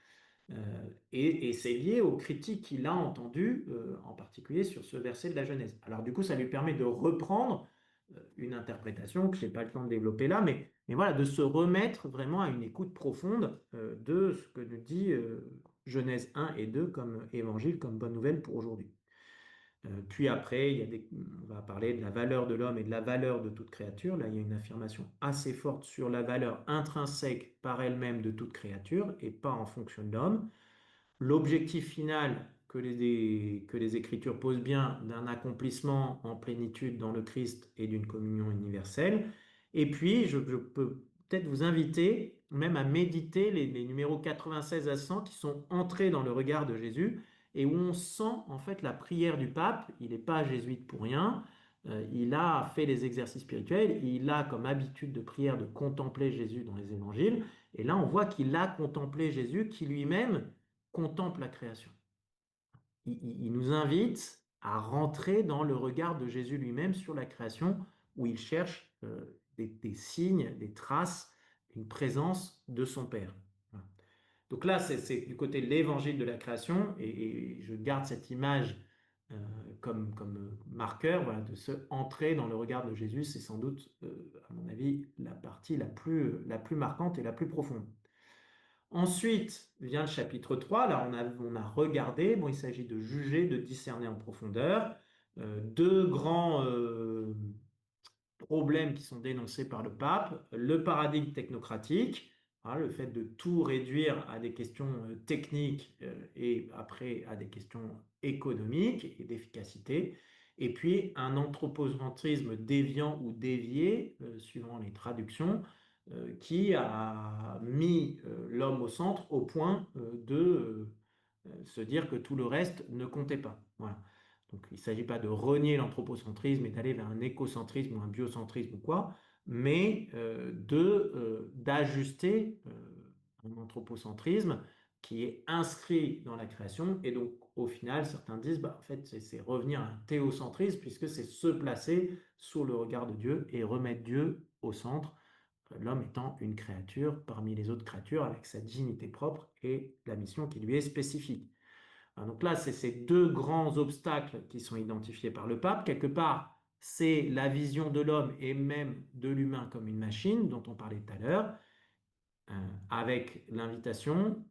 Et c'est lié aux critiques qu'il a entendues, en particulier sur ce verset de la Genèse. Alors du coup, ça lui permet de reprendre une interprétation que je n'ai pas le temps de développer là, mais voilà, de se remettre vraiment à une écoute profonde de ce que nous dit Genèse 1 et 2 comme évangile, comme bonne nouvelle pour aujourd'hui. Puis après, on va parler de la valeur de l'homme et de la valeur de toute créature. Là, il y a une affirmation assez forte sur la valeur intrinsèque par elle-même de toute créature et pas en fonction de l'homme. L'objectif final que les Écritures posent bien d'un accomplissement en plénitude dans le Christ et d'une communion universelle. Et puis, je peux peut-être vous inviter même à méditer les numéros 96 à 100 qui sont entrés dans le regard de Jésus et où on sent en fait la prière du pape. Il n'est pas jésuite pour rien. Il a fait les exercices spirituels. Il a comme habitude de prière de contempler Jésus dans les évangiles. Et là, on voit qu'il a contemplé Jésus qui lui-même contemple la création. Il nous invite à rentrer dans le regard de Jésus lui-même sur la création, où il cherche des signes, des traces, une présence de son Père. Voilà. Donc là, c'est du côté de l'évangile de la création, et je garde cette image euh, comme marqueur, voilà, de se entrer dans le regard de Jésus. C'est sans doute, à mon avis, la partie la plus marquante et la plus profonde. Ensuite vient le chapitre 3. Là, on a regardé. Bon, il s'agit de juger, de discerner en profondeur. Deux grands problèmes qui sont dénoncés par le pape. Le paradigme technocratique, hein, le fait de tout réduire à des questions techniques et après à des questions économiques et d'efficacité. Et puis un anthropocentrisme déviant ou dévié, suivant les traductions, qui a mis l'homme au centre au point de se dire que tout le reste ne comptait pas. Voilà. Donc il ne s'agit pas de renier l'anthropocentrisme et d'aller vers un écocentrisme ou un biocentrisme ou quoi, mais d'ajuster un anthropocentrisme qui est inscrit dans la création. Et donc au final, certains disent, bah, en fait, c'est revenir à un théocentrisme puisque c'est se placer sous le regard de Dieu et remettre Dieu au centre, l'homme étant une créature parmi les autres créatures avec sa dignité propre et la mission qui lui est spécifique. Donc là, c'est ces deux grands obstacles qui sont identifiés par le pape. Quelque part, c'est la vision de l'homme et même de l'humain comme une machine dont on parlait tout à l'heure, avec l'invitation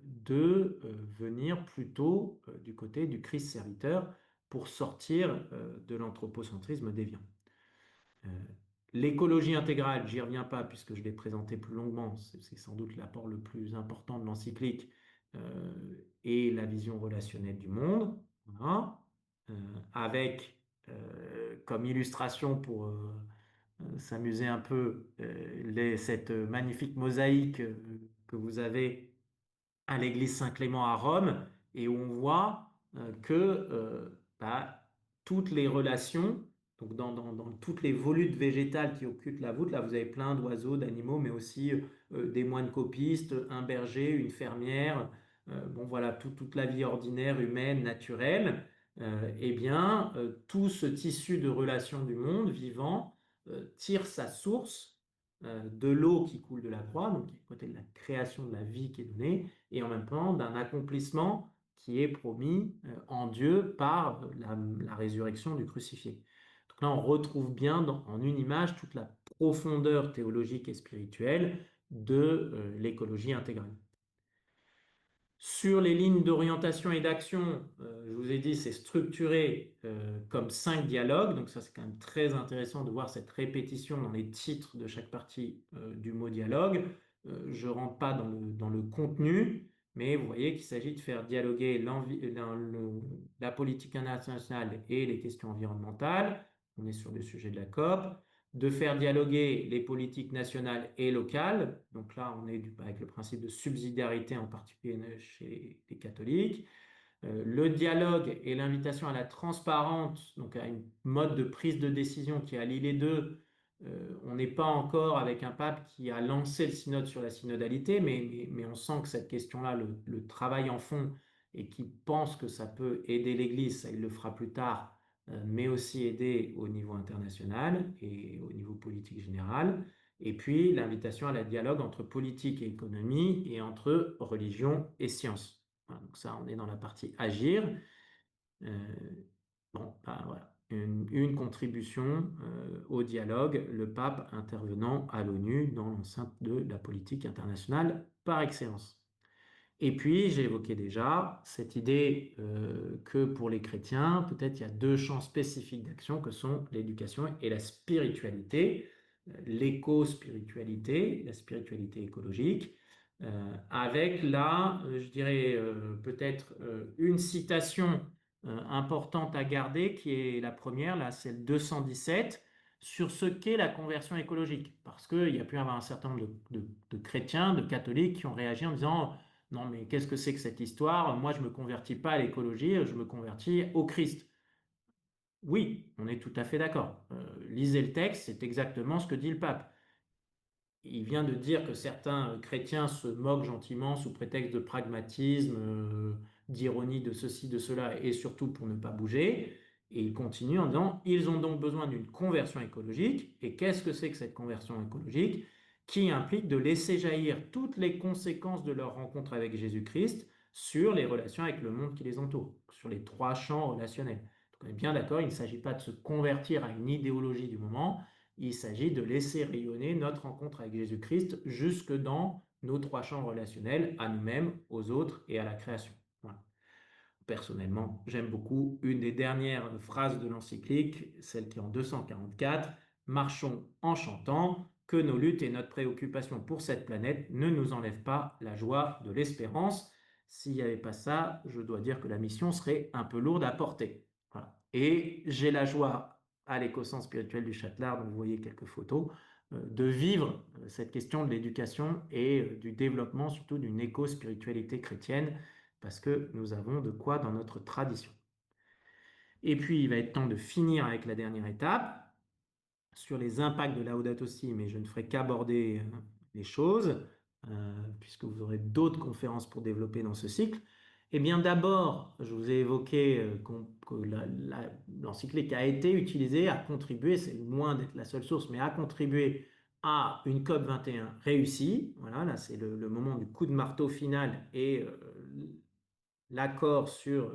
de venir plutôt du côté du Christ serviteur pour sortir de l'anthropocentrisme déviant. Euh, L'écologie intégrale, j'y reviens pas puisque je l'ai présenté plus longuement, c'est sans doute l'apport le plus important de l'encyclique, et la vision relationnelle du monde, voilà. Euh, avec comme illustration pour s'amuser un peu cette magnifique mosaïque que vous avez à l'église Saint-Clément à Rome et où on voit que bah, toutes les relations, donc dans toutes les volutes végétales qui occupent la voûte, là vous avez plein d'oiseaux, d'animaux, mais aussi des moines copistes, un berger, une fermière, bon voilà, toute la vie ordinaire, humaine, naturelle, eh bien tout ce tissu de relations du monde vivant tire sa source de l'eau qui coule de la croix, donc qui est côté de la création de la vie qui est donnée, et en même temps d'un accomplissement qui est promis en Dieu par la résurrection du crucifié. Donc là, on retrouve bien en une image toute la profondeur théologique et spirituelle de l'écologie intégrale. Sur les lignes d'orientation et d'action, je vous ai dit, c'est structuré comme 5 dialogues. Donc ça, c'est quand même très intéressant de voir cette répétition dans les titres de chaque partie du mot dialogue. Je ne rentre pas dans le contenu, mais vous voyez qu'il s'agit de faire dialoguer la politique internationale et les questions environnementales. On est sur le sujet de la COP, de faire dialoguer les politiques nationales et locales. Donc là, on est avec le principe de subsidiarité, en particulier chez les catholiques. Le dialogue et l'invitation à la transparence, donc à une mode de prise de décision qui allie les deux. On n'est pas encore avec un pape qui a lancé le synode sur la synodalité, mais on sent que cette question-là le travaille en fond et qui pense que ça peut aider l'Église, ça il le fera plus tard, mais aussi aider au niveau international et au niveau politique général. Et puis l'invitation à la dialogue entre politique et économie et entre religion et science. Voilà, donc ça, on est dans la partie agir. Euh, bon, bah, voilà. Une contribution au dialogue, le pape intervenant à l'ONU dans l'enceinte de la politique internationale par excellence. Et puis, j'ai évoqué déjà cette idée que pour les chrétiens, peut-être il y a deux champs spécifiques d'action que sont l'éducation et la spiritualité, l'éco-spiritualité, la spiritualité écologique. avec là, je dirais peut-être une citation importante à garder, qui est la première, là, c'est le 217, sur ce qu'est la conversion écologique. Parce qu'il y a pu y avoir un certain nombre de chrétiens, de catholiques qui ont réagi en disant, non, mais qu'est-ce que c'est que cette histoire? Moi, je ne me convertis pas à l'écologie, je me convertis au Christ. Oui, on est tout à fait d'accord. Lisez le texte, c'est exactement ce que dit le pape. Il vient de dire que certains chrétiens se moquent gentiment sous prétexte de pragmatisme, d'ironie de ceci, de cela, et surtout pour ne pas bouger. Et il continue en disant, ils ont donc besoin d'une conversion écologique. Et qu'est-ce que c'est que cette conversion écologique? Qui implique de laisser jaillir toutes les conséquences de leur rencontre avec Jésus-Christ sur les relations avec le monde qui les entoure, sur les trois champs relationnels. Donc on est bien d'accord, il ne s'agit pas de se convertir à une idéologie du moment, il s'agit de laisser rayonner notre rencontre avec Jésus-Christ jusque dans nos trois champs relationnels, à nous-mêmes, aux autres et à la création. Voilà. Personnellement, j'aime beaucoup une des dernières phrases de l'encyclique, celle qui est en 244, Marchons en chantant, que nos luttes et notre préoccupation pour cette planète ne nous enlèvent pas la joie de l'espérance. S'il n'y avait pas ça, je dois dire que la mission serait un peu lourde à porter. Voilà. Et j'ai la joie, à l'éco-centre spirituel du Châtelard, dont vous voyez quelques photos, de vivre cette question de l'éducation et du développement, surtout d'une éco-spiritualité chrétienne, parce que nous avons de quoi dans notre tradition. Et puis, il va être temps de finir avec la dernière étape sur les impacts de Laudato Si, mais je ne ferai qu'aborder les choses, puisque vous aurez d'autres conférences pour développer dans ce cycle. Eh bien, d'abord, je vous ai évoqué que l'encyclique a été utilisée, a contribué, c'est loin d'être la seule source, mais a contribué à une COP 21 réussie. Voilà, là, c'est le moment du coup de marteau final et l'accord sur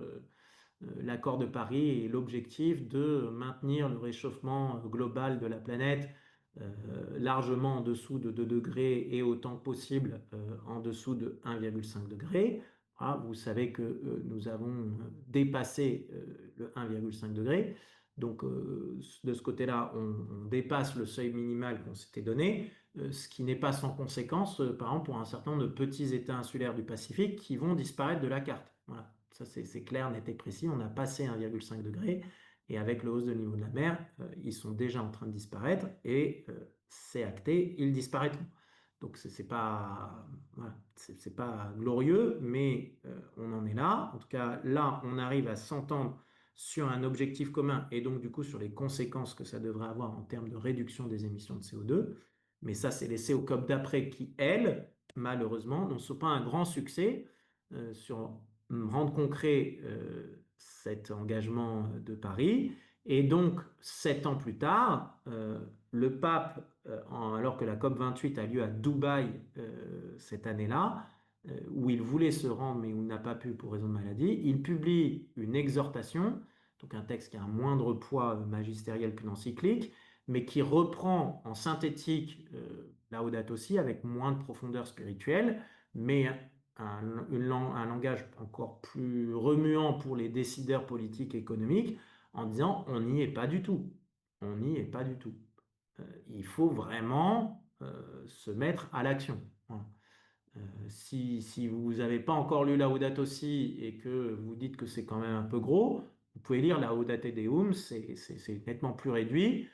l'accord de Paris et l'objectif de maintenir le réchauffement global de la planète largement en dessous de 2 degrés et autant que possible en dessous de 1,5 degré. Voilà, vous savez que nous avons dépassé le 1,5 degré. Donc, de ce côté-là, on dépasse le seuil minimal qu'on s'était donné, ce qui n'est pas sans conséquence, par exemple, pour un certain nombre de petits États insulaires du Pacifique qui vont disparaître de la carte. Voilà, ça c'est clair, net et précis. On a passé 1,5 degré et avec le hausse de niveau de la mer, ils sont déjà en train de disparaître et c'est acté, ils disparaîtront. Donc c'est pas, voilà, c'est pas glorieux, mais on en est là. En tout cas, là, on arrive à s'entendre sur un objectif commun et donc du coup sur les conséquences que ça devrait avoir en termes de réduction des émissions de CO2. Mais ça, c'est laissé aux COP d'après qui, elles, malheureusement, ne sont pas un grand succès sur rendre concret cet engagement de Paris. Et donc, 7 ans plus tard, le pape, alors que la COP28 a lieu à Dubaï cette année-là, où il voulait se rendre mais où il n'a pas pu pour raison de maladie, il publie une exhortation, donc un texte qui a un moindre poids magistériel qu'une encyclique, mais qui reprend en synthétique Laudato Si avec moins de profondeur spirituelle, mais un langage encore plus remuant pour les décideurs politiques et économiques, en disant on n'y est pas du tout. On n'y est pas du tout. Il faut vraiment se mettre à l'action. Voilà. Si vous n'avez pas encore lu Laudato Si et que vous dites que c'est quand même un peu gros, vous pouvez lire Laudate Deum, c'est nettement plus réduit.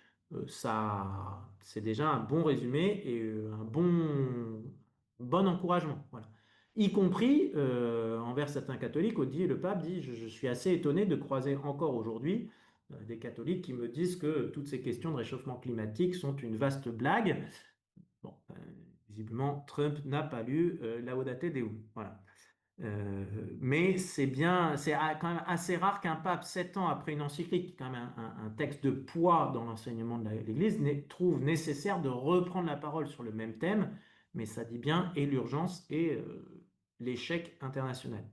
Ça, c'est déjà un bon résumé et un bon encouragement. Voilà. Y compris envers certains catholiques, le pape dit, je suis assez étonné de croiser encore aujourd'hui des catholiques qui me disent que toutes ces questions de réchauffement climatique sont une vaste blague. Bon, visiblement, Trump n'a pas lu Laudate Deum. Voilà. Mais c'est bien, quand même assez rare qu'un pape, 7 ans après une encyclique, qui est quand même un texte de poids dans l'enseignement de l'Église, trouve nécessaire de reprendre la parole sur le même thème, mais ça dit bien et l'urgence et l'échec international.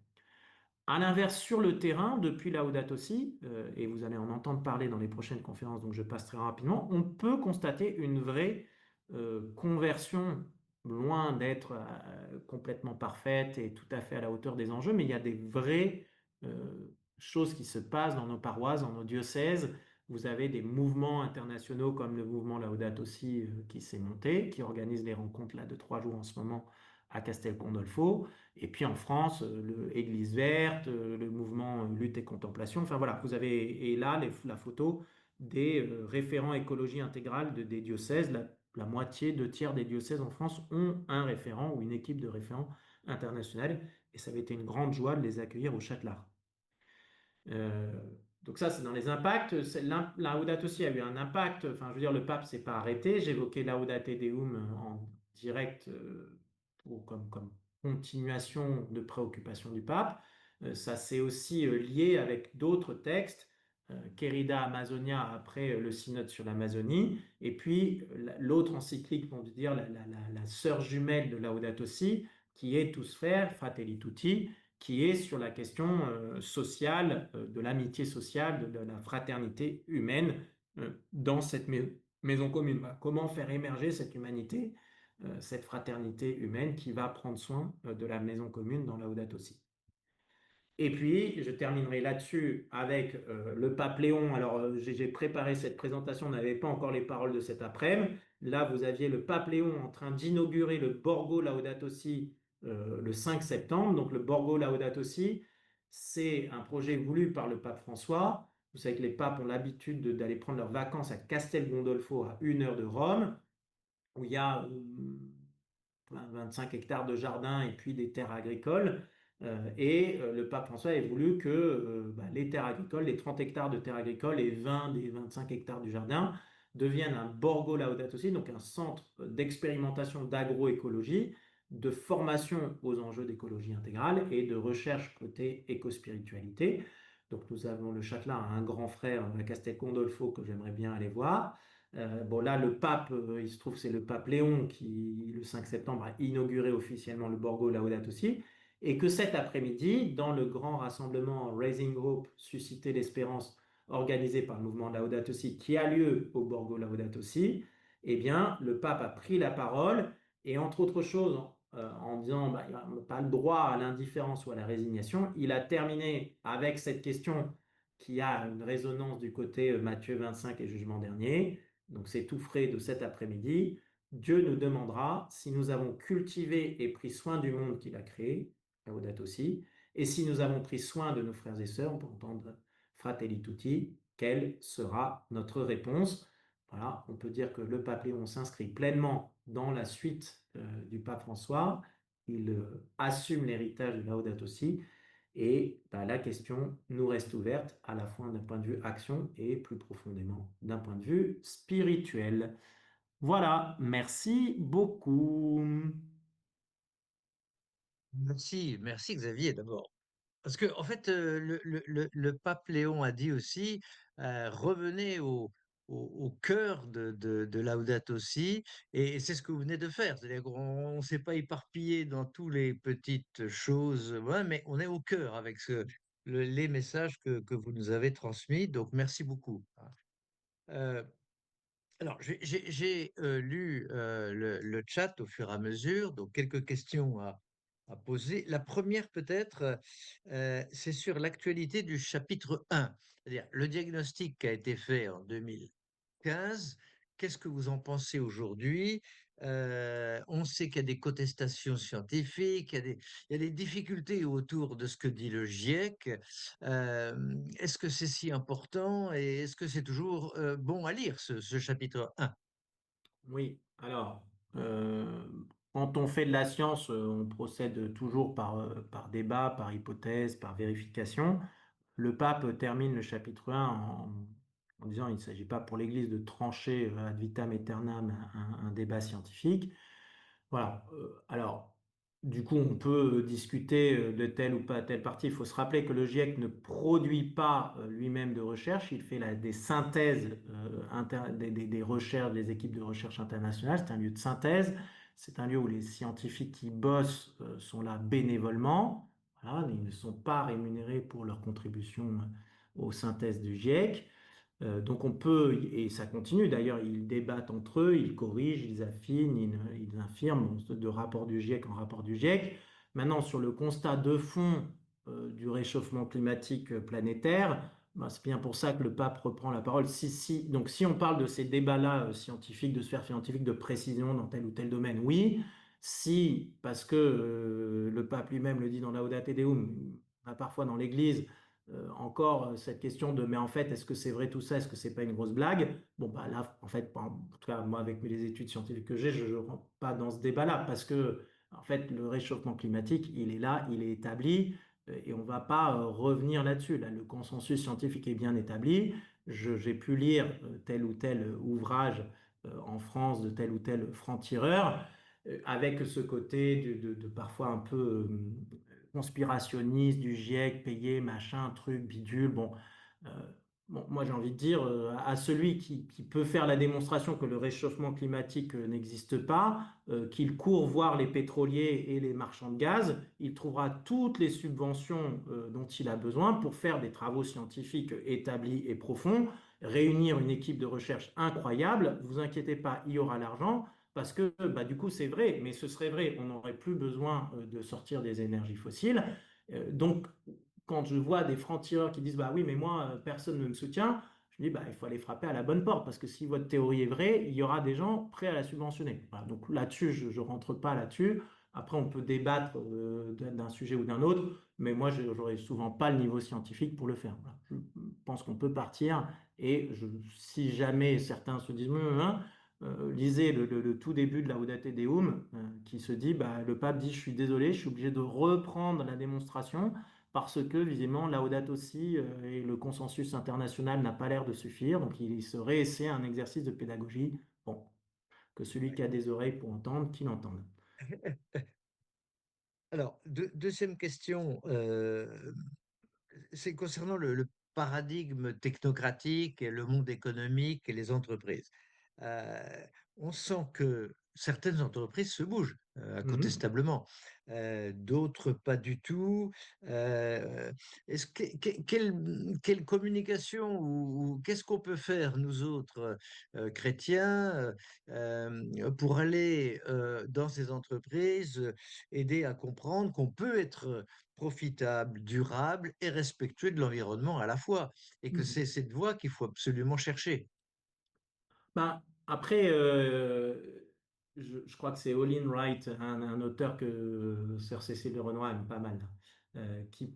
À l'inverse, sur le terrain, depuis Laudato Si, et vous allez en entendre parler dans les prochaines conférences, donc je passe très rapidement, on peut constater une vraie conversion, loin d'être complètement parfaite et tout à fait à la hauteur des enjeux, mais il y a des vraies choses qui se passent dans nos paroisses, dans nos diocèses. Vous avez des mouvements internationaux comme le mouvement Laudato Si qui s'est monté, qui organise les rencontres là, de 3 jours en ce moment à Castel Gandolfo. Et puis en France, l'Église verte, le mouvement Lutte et Contemplation. Enfin voilà, vous avez, et là, la photo des référents écologie intégrale des diocèses. La moitié, deux tiers des diocèses en France ont un référent ou une équipe de référents internationaux. Et ça avait été une grande joie de les accueillir au Châtelard. Euh, donc ça, c'est dans les impacts. Laudato aussi a eu un impact. Enfin, je veux dire, le pape s'est pas arrêté. J'évoquais Laudate Deum en direct comme continuation de préoccupation du pape. Ça s'est aussi lié avec d'autres textes. Querida Amazonia après le synode sur l'Amazonie. Et puis l'autre encyclique, on peut dire la sœur jumelle de Laudato Si, qui est Tous Frères, Fratelli Tutti, qui est sur la question sociale, de l'amitié sociale, de la fraternité humaine dans cette maison commune. Voilà. Comment faire émerger cette humanité, cette fraternité humaine qui va prendre soin de la maison commune dans Laudato Si. Et puis, je terminerai là-dessus avec le pape Léon. Alors, j'ai préparé cette présentation, on n'avait pas encore les paroles de cet après-midi. Là, vous aviez le pape Léon en train d'inaugurer le Borgo Laudato Si le 5 septembre. Donc, le Borgo Laudato Si, c'est un projet voulu par le pape François. Vous savez que les papes ont l'habitude d'aller prendre leurs vacances à Castel Gandolfo, à 1 heure de Rome, où il y a 25 hectares de jardin et puis des terres agricoles. Le pape François a voulu que les terres agricoles, les 30 hectares de terres agricoles et 20 des 25 hectares du jardin deviennent un Borgo Laudato Si, donc un centre d'expérimentation d'agroécologie, de formation aux enjeux d'écologie intégrale et de recherche côté éco-spiritualité. Donc nous avons le Châtelain, un grand frère à Castel Gandolfo que j'aimerais bien aller voir. Bon, là, le pape, il se trouve, c'est le pape Léon qui, le 5 septembre, a inauguré officiellement le Borgo Laudato Si, et que cet après-midi, dans le grand rassemblement Raising Hope, Susciter l'espérance, organisé par le mouvement Laudato Si, qui a lieu au Borgo Laudato Si, eh bien, le pape a pris la parole, et entre autres choses, en disant, il n'a pas le droit à l'indifférence ou à la résignation, il a terminé avec cette question qui a une résonance du côté Matthieu 25 et jugement dernier. Donc c'est tout frais de cet après-midi. Dieu nous demandera si nous avons cultivé et pris soin du monde qu'il a créé, Laudato aussi, et si nous avons pris soin de nos frères et sœurs, on peut entendre Fratelli Tutti, quelle sera notre réponse? Voilà, on peut dire que le pape Léon s'inscrit pleinement dans la suite du pape François. Il assume l'héritage de Laudato Si. Et la question nous reste ouverte à la fois d'un point de vue action et plus profondément d'un point de vue spirituel. Voilà, merci beaucoup. Merci, merci Xavier d'abord. Parce que, en fait, le pape Léon a dit aussi, revenez au cœur de Laudato Si, et c'est ce que vous venez de faire. C'est-à-dire qu'on ne s'est pas éparpillé dans toutes les petites choses, ouais, mais on est au cœur avec les messages que vous nous avez transmis. Donc, merci beaucoup. Euh, alors, j'ai lu le chat au fur et à mesure, donc quelques questions à poser. La première, peut-être, c'est sur l'actualité du chapitre 1, c'est-à-dire le diagnostic qui a été fait en 2015. Qu'est-ce que vous en pensez aujourd'hui? On sait qu'il y a des contestations scientifiques, il y a des difficultés autour de ce que dit le GIEC. Est-ce que c'est si important et est-ce que c'est toujours bon à lire ce chapitre 1? Oui, alors, quand on fait de la science, on procède toujours par débat, par hypothèse, par vérification. Le pape termine le chapitre 1 en disant il ne s'agit pas pour l'Église de trancher ad vitam aeternam un débat scientifique. Voilà. Alors, du coup, on peut discuter de telle ou pas telle partie. Il faut se rappeler que le GIEC ne produit pas lui-même de recherche. Il fait des synthèses des recherches des équipes de recherche internationales. C'est un lieu de synthèse. C'est un lieu où les scientifiques qui bossent sont là bénévolement. Voilà, ils ne sont pas rémunérés pour leur contribution aux synthèses du GIEC. Donc on peut, et ça continue d'ailleurs, ils débattent entre eux, ils corrigent, ils affinent, ils infirment, de rapport du GIEC en rapport du GIEC. Maintenant, sur le constat de fond du réchauffement climatique planétaire, c'est bien pour ça que le pape reprend la parole. Donc si on parle de ces débats-là scientifiques, de sphère scientifique, de précision dans tel ou tel domaine, oui. Si, parce que le pape lui-même le dit dans Laudate Deum, on a parfois dans l'Église encore cette question de mais en fait, est-ce que c'est vrai tout ça? Est-ce que c'est pas une grosse blague? Bon, bah là, en fait, en tout cas, moi, avec les études scientifiques que j'ai, je ne rentre pas dans ce débat-là parce que, en fait, le réchauffement climatique, il est là, il est établi et on ne va pas revenir là-dessus. Là, le consensus scientifique est bien établi. J'ai pu lire tel ou tel ouvrage en France de tel ou tel franc-tireur avec ce côté de parfois un peu conspirationniste du GIEC, payé, machin, truc, bidule. Bon, euh, bon, moi j'ai envie de dire à celui qui peut faire la démonstration que le réchauffement climatique n'existe pas, qu'il court voir les pétroliers et les marchands de gaz, il trouvera toutes les subventions dont il a besoin pour faire des travaux scientifiques établis et profonds, réunir une équipe de recherche incroyable. Vous inquiétez pas, il y aura l'argent. Parce que bah, du coup, c'est vrai, mais ce serait vrai, on n'aurait plus besoin de sortir des énergies fossiles. Donc, quand je vois des francs-tireurs qui disent, bah oui, mais moi, personne ne me soutient, je dis, bah, il faut aller frapper à la bonne porte, parce que si votre théorie est vraie, il y aura des gens prêts à la subventionner. Voilà, donc là-dessus, je ne rentre pas là-dessus. Après, on peut débattre d'un sujet ou d'un autre, mais moi, je n'aurais souvent pas le niveau scientifique pour le faire. Voilà. Je pense qu'on peut partir, et si jamais certains se disent, lisez le tout début de la Laudate Deum, qui se dit, bah, le pape dit, je suis désolé, je suis obligé de reprendre la démonstration parce que visiblement Laudato Si et le consensus international n'a pas l'air de suffire, donc il serait c'est un exercice de pédagogie. Bon, que celui qui a des oreilles pour entendre, qu'il entende. Alors, deuxième question, c'est concernant le paradigme technocratique et le monde économique et les entreprises. Euh, on sent que certaines entreprises se bougent, Mhm. incontestablement, d'autres pas du tout. Euh, quelle communication ou qu'est-ce qu'on peut faire, nous autres chrétiens, pour aller dans ces entreprises, aider à comprendre qu'on peut être profitable, durable et respectueux de l'environnement à la fois, et que c'est Mhm. cette voie qu'il faut absolument chercher. Bah, après, je crois que c'est Olin Wright, un auteur que Sir Cécile de Renoir aime pas mal, qui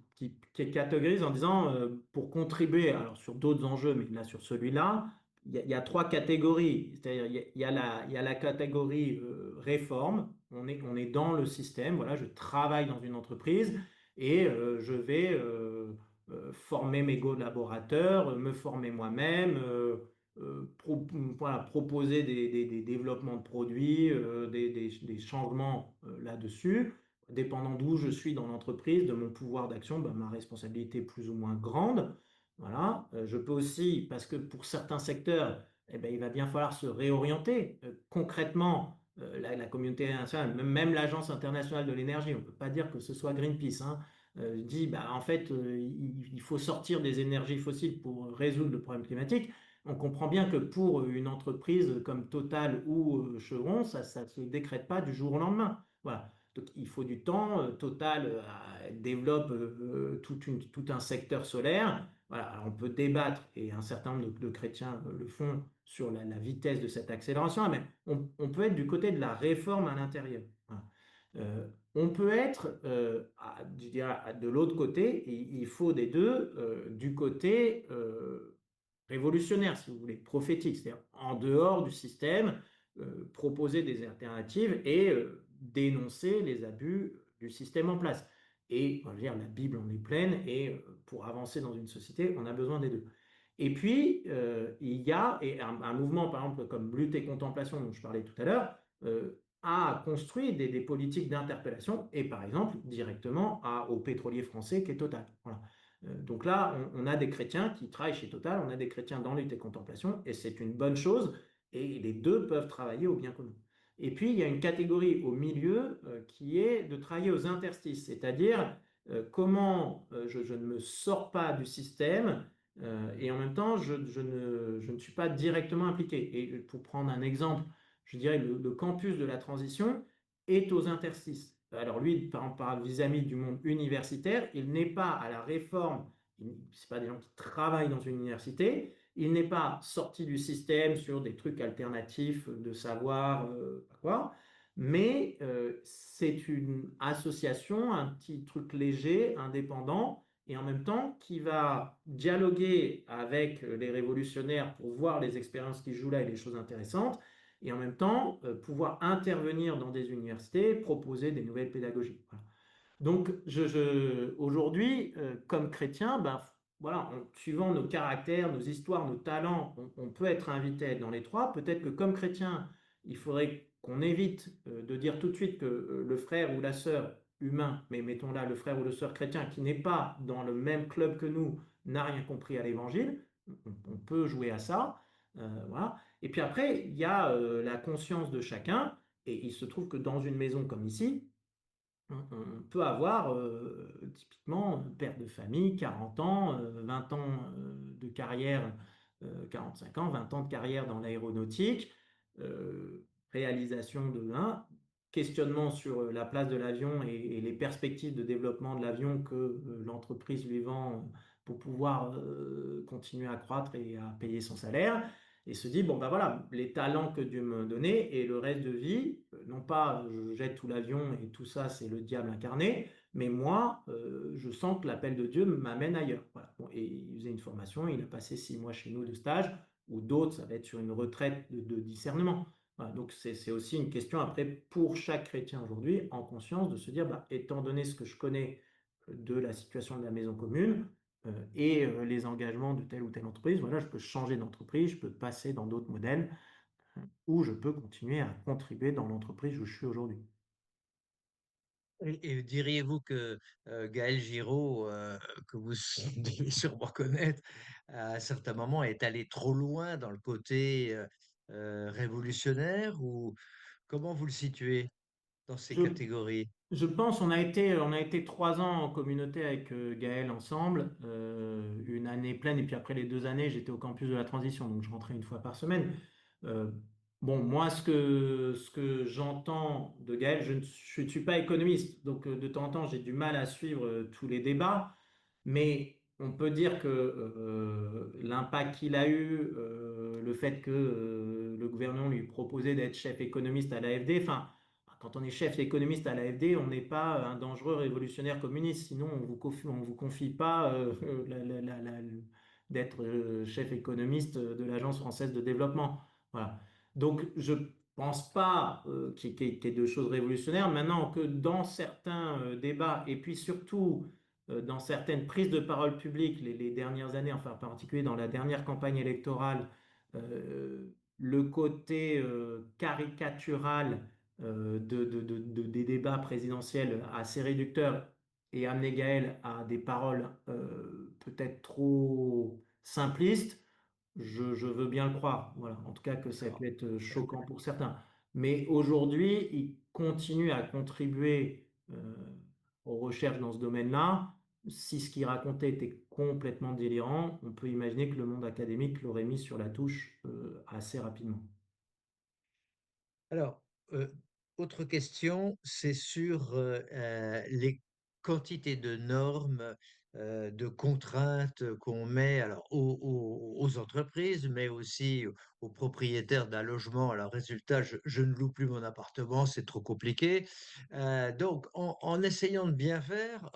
catégorise en disant, pour contribuer, alors sur d'autres enjeux, mais là sur celui-là, il y a trois catégories. C'est-à-dire, il y a la catégorie réforme, on est dans le système, voilà, je travaille dans une entreprise et je vais former mes collaborateurs, me former moi-même. Voilà, proposer des développements de produits, des changements là-dessus. Dépendant d'où je suis dans l'entreprise, de mon pouvoir d'action, ben, ma responsabilité est plus ou moins grande. Voilà. Je peux aussi, parce que pour certains secteurs, eh ben, il va bien falloir se réorienter. Concrètement, la communauté internationale, même l'Agence internationale de l'énergie, on ne peut pas dire que ce soit Greenpeace, hein, dit bah, en fait, il faut sortir des énergies fossiles pour résoudre le problème climatique. On comprend bien que pour une entreprise comme Total ou Chevron, ça ne se décrète pas du jour au lendemain. Voilà. Donc, il faut du temps. Total développe tout un secteur solaire. Voilà. Alors, on peut débattre, et un certain nombre de chrétiens le font, sur la vitesse de cette accélération, mais on peut être du côté de la réforme à l'intérieur. Voilà. On peut être, je dirais, de l'autre côté, et il faut des deux, du côté révolutionnaire, si vous voulez, prophétique, c'est-à-dire en dehors du système, proposer des alternatives et dénoncer les abus du système en place. Et on va dire, la Bible en est pleine, et pour avancer dans une société, on a besoin des deux. Et puis, il y a un mouvement, par exemple, comme Lutte et Contemplation, dont je parlais tout à l'heure, a construit des politiques d'interpellation, et par exemple, directement au pétrolier français qui est Total. Voilà. Donc là, on a des chrétiens qui travaillent chez Total, on a des chrétiens dans Lutte et Contemplation, et c'est une bonne chose, et les deux peuvent travailler au bien commun. Et puis, il y a une catégorie au milieu qui est de travailler aux interstices, c'est-à-dire comment je ne me sors pas du système et en même temps, je ne suis pas directement impliqué. Et pour prendre un exemple, je dirais le campus de la transition est aux interstices. Alors lui, par vis-à-vis du monde universitaire, il n'est pas à la réforme, ce n'est pas des gens qui travaillent dans une université, il n'est pas sorti du système sur des trucs alternatifs de savoir, pas quoi. mais c'est une association, un petit truc léger, indépendant, et en même temps qui va dialoguer avec les révolutionnaires pour voir les expériences qui jouent là et les choses intéressantes, et en même temps pouvoir intervenir dans des universités, proposer des nouvelles pédagogies. Voilà. Donc, aujourd'hui, comme chrétien, ben, voilà, suivant nos caractères, nos histoires, nos talents, on peut être invité à être dans les trois. Peut-être que comme chrétien, il faudrait qu'on évite de dire tout de suite que le frère ou la sœur humain, mais mettons là le frère ou la sœur chrétien qui n'est pas dans le même club que nous, n'a rien compris à l'évangile. On peut jouer à ça. Voilà. Et puis après, il y a la conscience de chacun. Et il se trouve que dans une maison comme ici, on peut avoir typiquement un père de famille, 40 ans, 20 ans de carrière, 45 ans, 20 ans de carrière dans l'aéronautique, réalisation de un, questionnement sur la place de l'avion et les perspectives de développement de l'avion que l'entreprise lui vend pour pouvoir continuer à croître et à payer son salaire et se dit, bon, ben voilà, les talents que Dieu me donnait et le reste de vie, non pas je jette tout l'avion et tout ça, c'est le diable incarné, mais moi, je sens que l'appel de Dieu m'amène ailleurs. Voilà. Bon, et il faisait une formation, il a passé 6 mois chez nous de stage, ou d'autres, ça va être sur une retraite de discernement. Voilà. Donc c'est aussi une question après pour chaque chrétien aujourd'hui, en conscience, de se dire, bah, étant donné ce que je connais de la situation de la maison commune, et les engagements de telle ou telle entreprise, voilà, je peux changer d'entreprise, je peux passer dans d'autres modèles ou je peux continuer à contribuer dans l'entreprise où je suis aujourd'hui. Et diriez-vous que Gaël Giraud, que vous devez sûrement connaître, à un certain moment est allé trop loin dans le côté révolutionnaire, ou comment vous le situez dans ces Je, catégories? je pense on a été 3 ans en communauté avec Gaël ensemble, une année pleine, et puis après les 2 années, j'étais au campus de la transition, donc je rentrais une fois par semaine. Euh, bon, moi, ce que j'entends de Gaël, je ne suis pas économiste, donc de temps en temps, j'ai du mal à suivre tous les débats. Mais on peut dire que l'impact qu'il a eu, le fait que le gouvernement lui proposait d'être chef économiste à l'AfD, enfin, quand on est chef économiste à l'AfD, on n'est pas un dangereux révolutionnaire communiste, sinon on vous confie pas d'être chef économiste de l'Agence française de développement. Voilà. Donc je pense pas qu'il y ait de choses révolutionnaires. Maintenant que dans certains débats, et puis surtout dans certaines prises de parole publiques les dernières années, enfin en particulier dans la dernière campagne électorale, euh, le côté caricatural des débats présidentiels assez réducteurs et amener Gaël à des paroles peut-être trop simplistes, je veux bien le croire. Voilà. En tout cas, que ça D'accord. peut être choquant pour certains. Mais aujourd'hui, il continue à contribuer aux recherches dans ce domaine-là. Si ce qu'il racontait était complètement délirant, on peut imaginer que le monde académique l'aurait mis sur la touche assez rapidement. Alors, autre question, c'est sur les quantités de normes, de contraintes qu'on met alors aux entreprises, mais aussi aux propriétaires d'un logement. Alors, résultat, je ne loue plus mon appartement, c'est trop compliqué. Donc, en essayant de bien faire,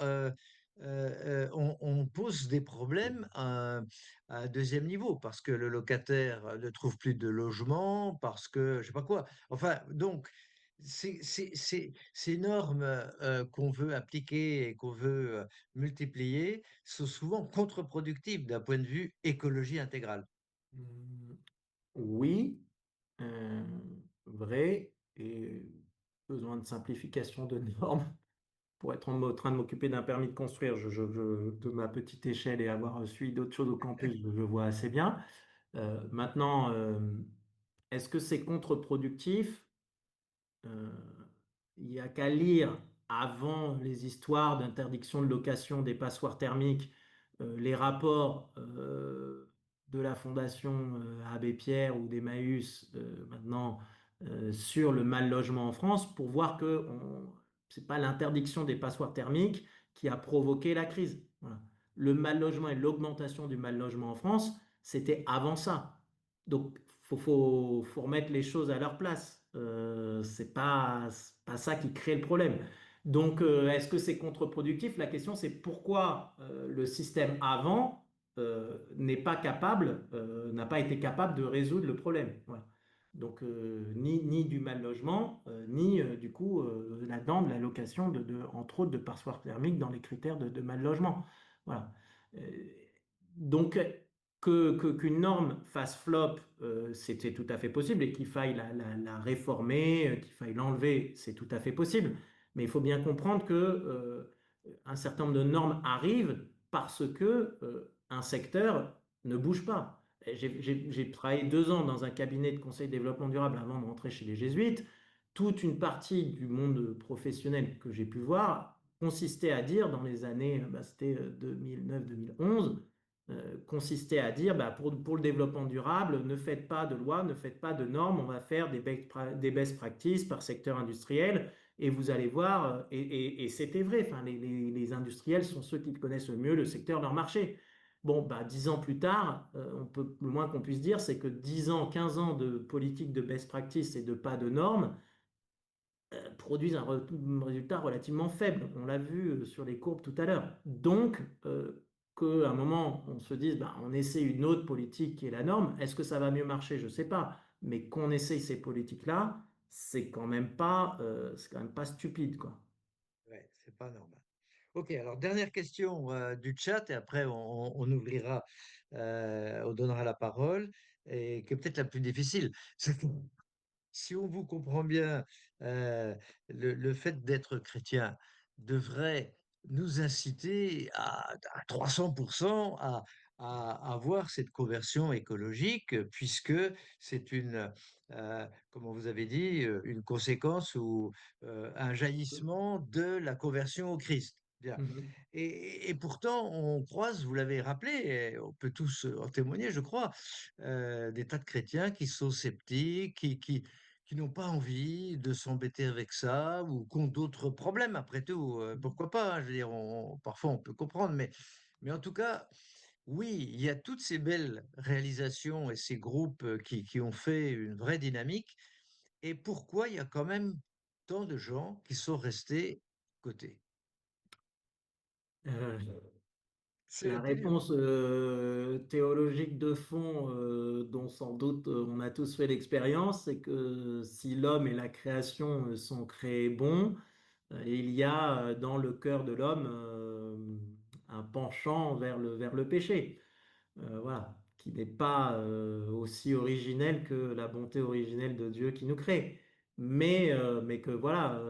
on pose des problèmes à un deuxième niveau, parce que le locataire ne trouve plus de logement, parce que je sais pas quoi. Enfin, donc, ces normes qu'on veut appliquer et qu'on veut multiplier sont souvent contre-productives d'un point de vue écologie intégrale. Hum, Oui, euh, vrai, et besoin de simplification de normes pour être en train de m'occuper d'un permis de construire de ma petite échelle et avoir suivi d'autres choses au campus, je vois assez bien. Maintenant, est-ce que c'est contre-productif? Euh, il n'y a qu'à lire avant les histoires d'interdiction de location des passoires thermiques, les rapports de la Fondation Abbé Pierre ou d'Emmaüs maintenant sur le mal logement en France pour voir que ce n'est pas l'interdiction des passoires thermiques qui a provoqué la crise. Voilà. Le mal logement et l'augmentation du mal logement en France, c'était avant ça. Donc, faut remettre les choses à leur place. c'est pas ça qui crée le problème. Donc, est-ce que c'est contre-productif? La question, c'est pourquoi le système avant n'a pas été capable de résoudre le problème. Voilà. Donc, ni du mal logement, ni du coup là-dedans de la location entre autres de passoires thermiques dans les critères de mal logement. Voilà. Euh, donc, qu'une norme fasse flop, c'était tout à fait possible, et qu'il faille la réformer, qu'il faille l'enlever, c'est tout à fait possible. Mais il faut bien comprendre que un certain nombre de normes arrivent parce que un secteur ne bouge pas. Et j'ai travaillé 2 ans dans un cabinet de conseil développement durable avant de rentrer chez les Jésuites. Toute une partie du monde professionnel que j'ai pu voir consistait à dire, dans les années, bah, c'était 2009-2011, consistait à dire, bah, pour le développement durable, ne faites pas de loi, ne faites pas de normes, on va faire des best practices par secteur industriel, et vous allez voir, et c'était vrai, enfin, les industriels sont ceux qui connaissent le mieux le secteur de leur marché. Bon, bah, 10 ans plus tard, le moins qu'on puisse dire, c'est que 10 ans, 15 ans de politique de best practice et de pas de normes produisent un résultat relativement faible. On l'a vu sur les courbes tout à l'heure. Donc, qu'à un moment, on se dise, bah, on essaie une autre politique qui est la norme, est-ce que ça va mieux marcher? Je ne sais pas. Mais qu'on essaye ces politiques-là, c'est quand même pas stupide, quoi. Ouais, c'est pas normal. Ok, alors dernière question du chat et après on ouvrira, on donnera la parole et que peut-être la plus difficile. C'est que si on vous comprend bien, euh, le fait d'être chrétien devrait nous inciter à 300% à avoir cette conversion écologique, puisque c'est comment vous avez dit, une conséquence ou un jaillissement de la conversion au Christ. Bien. Mhm. Et pourtant, on croise, vous l'avez rappelé, et on peut tous en témoigner, je crois, des tas de chrétiens qui sont sceptiques, qui n'ont pas envie de s'embêter avec ça ou qui ont d'autres problèmes. Après tout, pourquoi pas, hein, je veux dire, parfois on peut comprendre, mais en tout cas, oui, il y a toutes ces belles réalisations et ces groupes qui ont fait une vraie dynamique. Et pourquoi il y a quand même tant de gens qui sont restés côté? Euh, C'est la réponse l'intelligence. théologique de fond, dont sans doute on a tous fait l'expérience, c'est que si l'homme et la création sont créés bons, il y a dans le cœur de l'homme un penchant vers le péché. Voilà, qui n'est pas aussi originel que la bonté originelle de Dieu qui nous crée. Mais que voilà,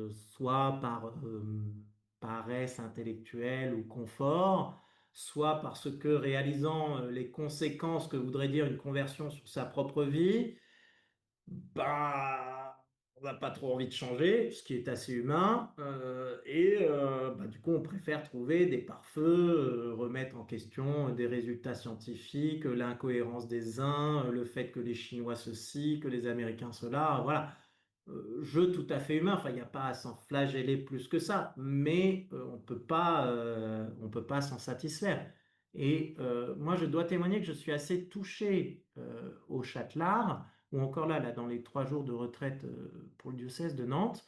soit par paresse intellectuelle ou confort, soit parce que réalisant les conséquences que voudrait dire une conversion sur sa propre vie, bah, on n'a pas trop envie de changer, ce qui est assez humain. Bah, du coup, on préfère trouver des pare-feux, remettre en question des résultats scientifiques, l'incohérence des uns, le fait que les Chinois ceci, que les Américains cela. Voilà. Jeu tout à fait humain. Enfin, il n'y a pas à s'en flageller plus que ça, mais on peut pas s'en satisfaire. Et moi, je dois témoigner que je suis assez touché au Châtelard ou encore là, dans les 3 jours de retraite pour le diocèse de Nantes,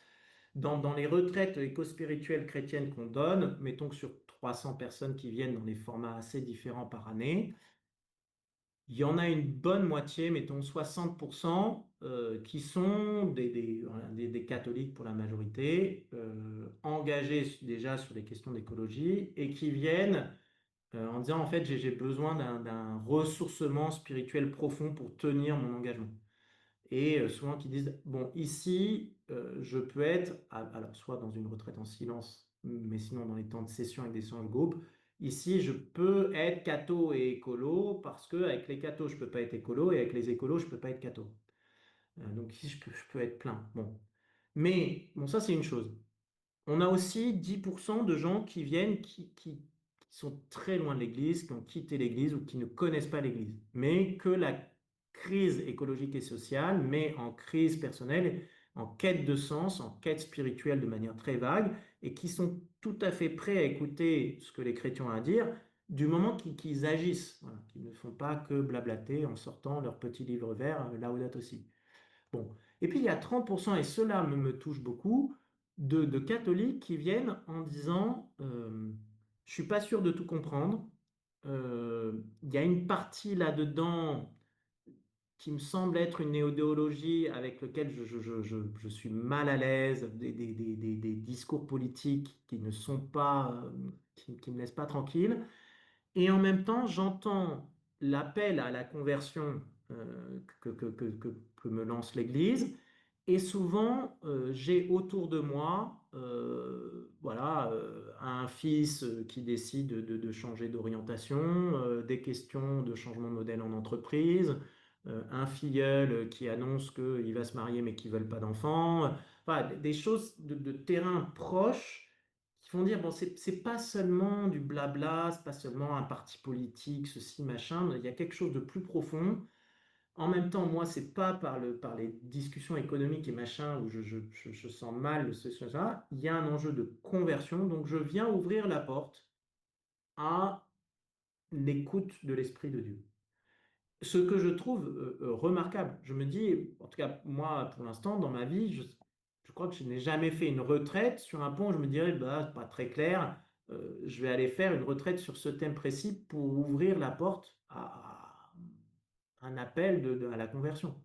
dans les retraites éco-spirituelles chrétiennes qu'on donne, mettons que sur 300 personnes qui viennent dans des formats assez différents par année, il y en a une bonne moitié, mettons 60%, qui sont voilà, des catholiques pour la majorité, engagés déjà sur les questions d'écologie et qui viennent en disant en fait j'ai besoin d'un ressourcement spirituel profond pour tenir mon engagement. Et souvent qui disent, bon, ici, je peux être, alors soit dans une retraite en silence, mais sinon dans les temps de session avec des séances de groupe, ici, je peux être catho et écolo, parce que avec les cathos, je peux pas être écolo, et avec les écolos, je peux pas être catho. Donc ici, je peux être plein. Bon. Mais, bon, ça, c'est une chose. On a aussi 10% de gens qui viennent, qui sont très loin de l'Église, qui ont quitté l'Église ou qui ne connaissent pas l'Église, mais que la crise écologique et sociale met en crise personnelle, en quête de sens, en quête spirituelle de manière très vague, et qui sont tout à fait prêts à écouter ce que les chrétiens ont à dire, du moment qu'ils agissent, voilà, qu'ils ne font pas que blablater en sortant leur petit livre vert, Laudato Si. Bon. Et puis il y a 30%, et cela me touche beaucoup, de catholiques qui viennent en disant, je suis pas sûr de tout comprendre. Il y a une partie là-dedans qui me semble être une néodéologie avec laquelle je suis mal à l'aise, des discours politiques qui ne sont pas, qui me laissent pas tranquille. Et en même temps, j'entends l'appel à la conversion que me lance l'Église. Et souvent, j'ai autour de moi voilà, un fils qui décide de changer d'orientation, des questions de changement de modèle en entreprise, un filleul qui annonce qu'il va se marier mais qui ne veut pas d'enfant. Voilà, des choses de terrain proche qui font dire, bon, c'est pas seulement du blabla, c'est pas seulement un parti politique, ceci, machin, il y a quelque chose de plus profond. En même temps, moi, c'est pas par les discussions économiques et machin où je sens mal ça. Il y a un enjeu de conversion, donc je viens ouvrir la porte à l'écoute de l'Esprit de Dieu. Ce que je trouve remarquable. Je me dis, en tout cas, moi, pour l'instant, dans ma vie, je crois que je n'ai jamais fait une retraite sur un point où je me dirais, bah, c'est pas très clair, je vais aller faire une retraite sur ce thème précis pour ouvrir la porte à un appel à la conversion.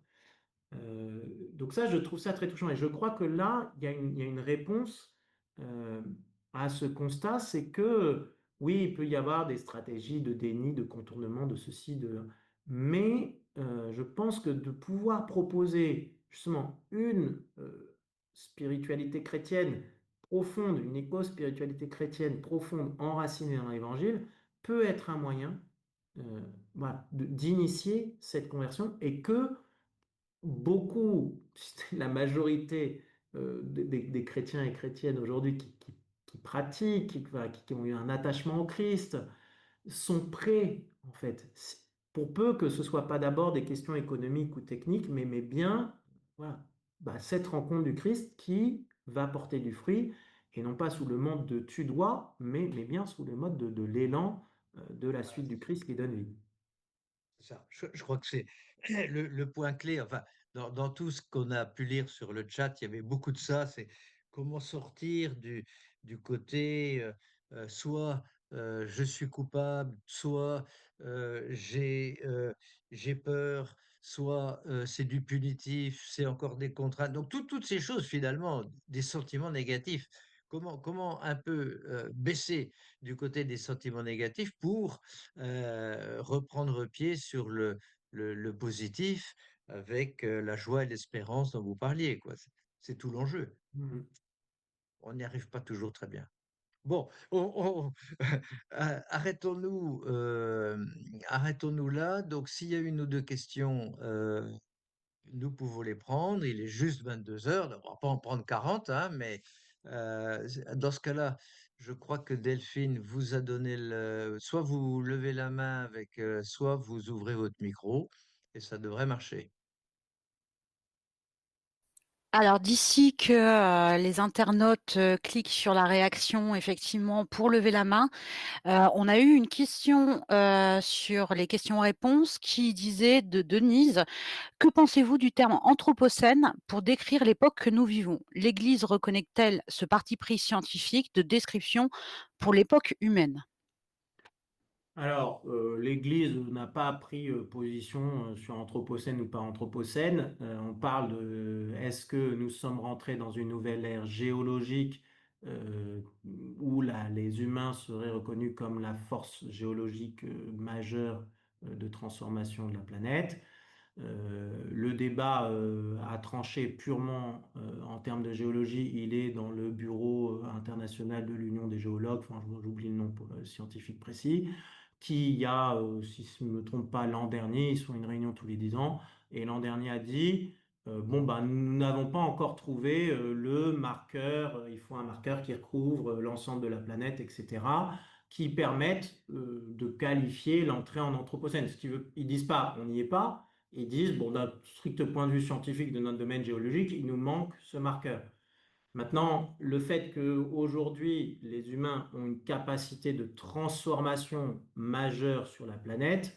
Donc ça, je trouve ça très touchant. Et je crois que là, il y a une réponse euh, à ce constat, c'est que oui, il peut y avoir des stratégies de déni, de contournement, de ceci, mais je pense que de pouvoir proposer justement une spiritualité chrétienne profonde, une éco-spiritualité chrétienne profonde, enracinée dans l'Évangile, peut être un moyen voilà, d'initier cette conversion et que beaucoup, la majorité des chrétiens et chrétiennes aujourd'hui qui pratiquent, voilà, qui ont eu un attachement au Christ, sont prêts, en fait, pour peu que ce soit pas d'abord des questions économiques ou techniques, mais bien voilà, bah, cette rencontre du Christ qui va porter du fruit, et non pas sous le mode de tu dois, mais bien sous le mode de l'élan de la Voilà, suite du c'est ça. Christ qui donne vie. C'est ça. Je crois que c'est le point clé. Enfin, dans tout ce qu'on a pu lire sur le chat, il y avait beaucoup de ça. C'est comment sortir du côté soit je suis coupable, soit j'ai peur, soit c'est du punitif, c'est encore des contraintes. Donc, toutes ces choses, finalement, des sentiments négatifs. Comment un peu baisser du côté des sentiments négatifs pour reprendre pied sur le positif avec la joie et l'espérance dont vous parliez, quoi. C'est tout l'enjeu. Mhm. On n'y arrive pas toujours très bien. Bon, arrêtons-nous arrêtons-nous là. Donc, s'il y a une ou deux questions, nous pouvons les prendre. Il est juste 22 heures. On ne va pas en prendre 40, hein, mais dans ce cas-là, je crois que Delphine vous a donné le. Soit vous levez la main avec, soit vous ouvrez votre micro et ça devrait marcher. Alors d'ici que les internautes cliquent sur la réaction, effectivement, pour lever la main, on a eu une question sur les questions-réponses qui disait de Denise, que pensez-vous du terme anthropocène pour décrire l'époque que nous vivons? L'Église reconnaît-elle ce parti pris scientifique de description pour l'époque humaine? Alors, l'Église n'a pas pris position sur Anthropocène ou pas Anthropocène. On parle de est-ce que nous sommes rentrés dans une nouvelle ère géologique où les humains seraient reconnus comme la force géologique majeure de transformation de la planète. Le débat a tranché purement en termes de géologie. Il est dans le bureau international de l'Union des géologues, enfin, j'oublie le nom scientifique précis, qui y a, si je ne me trompe pas, l'an dernier, ils font une réunion tous les 10 ans, et l'an dernier a dit, bon, bah, nous n'avons pas encore trouvé le marqueur, il faut un marqueur qui recouvre l'ensemble de la planète, etc., qui permettent de qualifier l'entrée en Anthropocène. Ce qui veut, ils disent pas, on n'y est pas. Ils disent, bon, d'un strict point de vue scientifique de notre domaine géologique, il nous manque ce marqueur. Maintenant, le fait qu'aujourd'hui, les humains ont une capacité de transformation majeure sur la planète,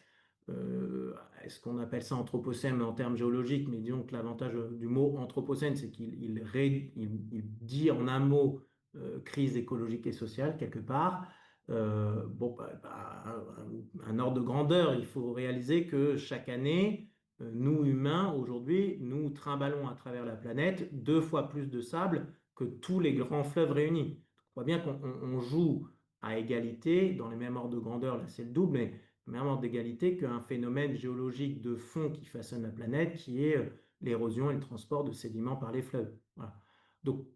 euh, est-ce qu'on appelle ça anthropocène en termes géologiques, mais disons que l'avantage du mot anthropocène, c'est qu'il dit en un mot crise écologique et sociale quelque part. Bon, un ordre de grandeur, il faut réaliser que chaque année, nous humains, aujourd'hui, nous trimballons à travers la planète 2 fois plus de sable que tous les grands fleuves réunis. On voit bien qu'on joue à égalité, dans les mêmes ordres de grandeur, là c'est le double, mais un ordre d'égalité qu'un phénomène géologique de fond qui façonne la planète, qui est l'érosion et le transport de sédiments par les fleuves. Voilà. Donc,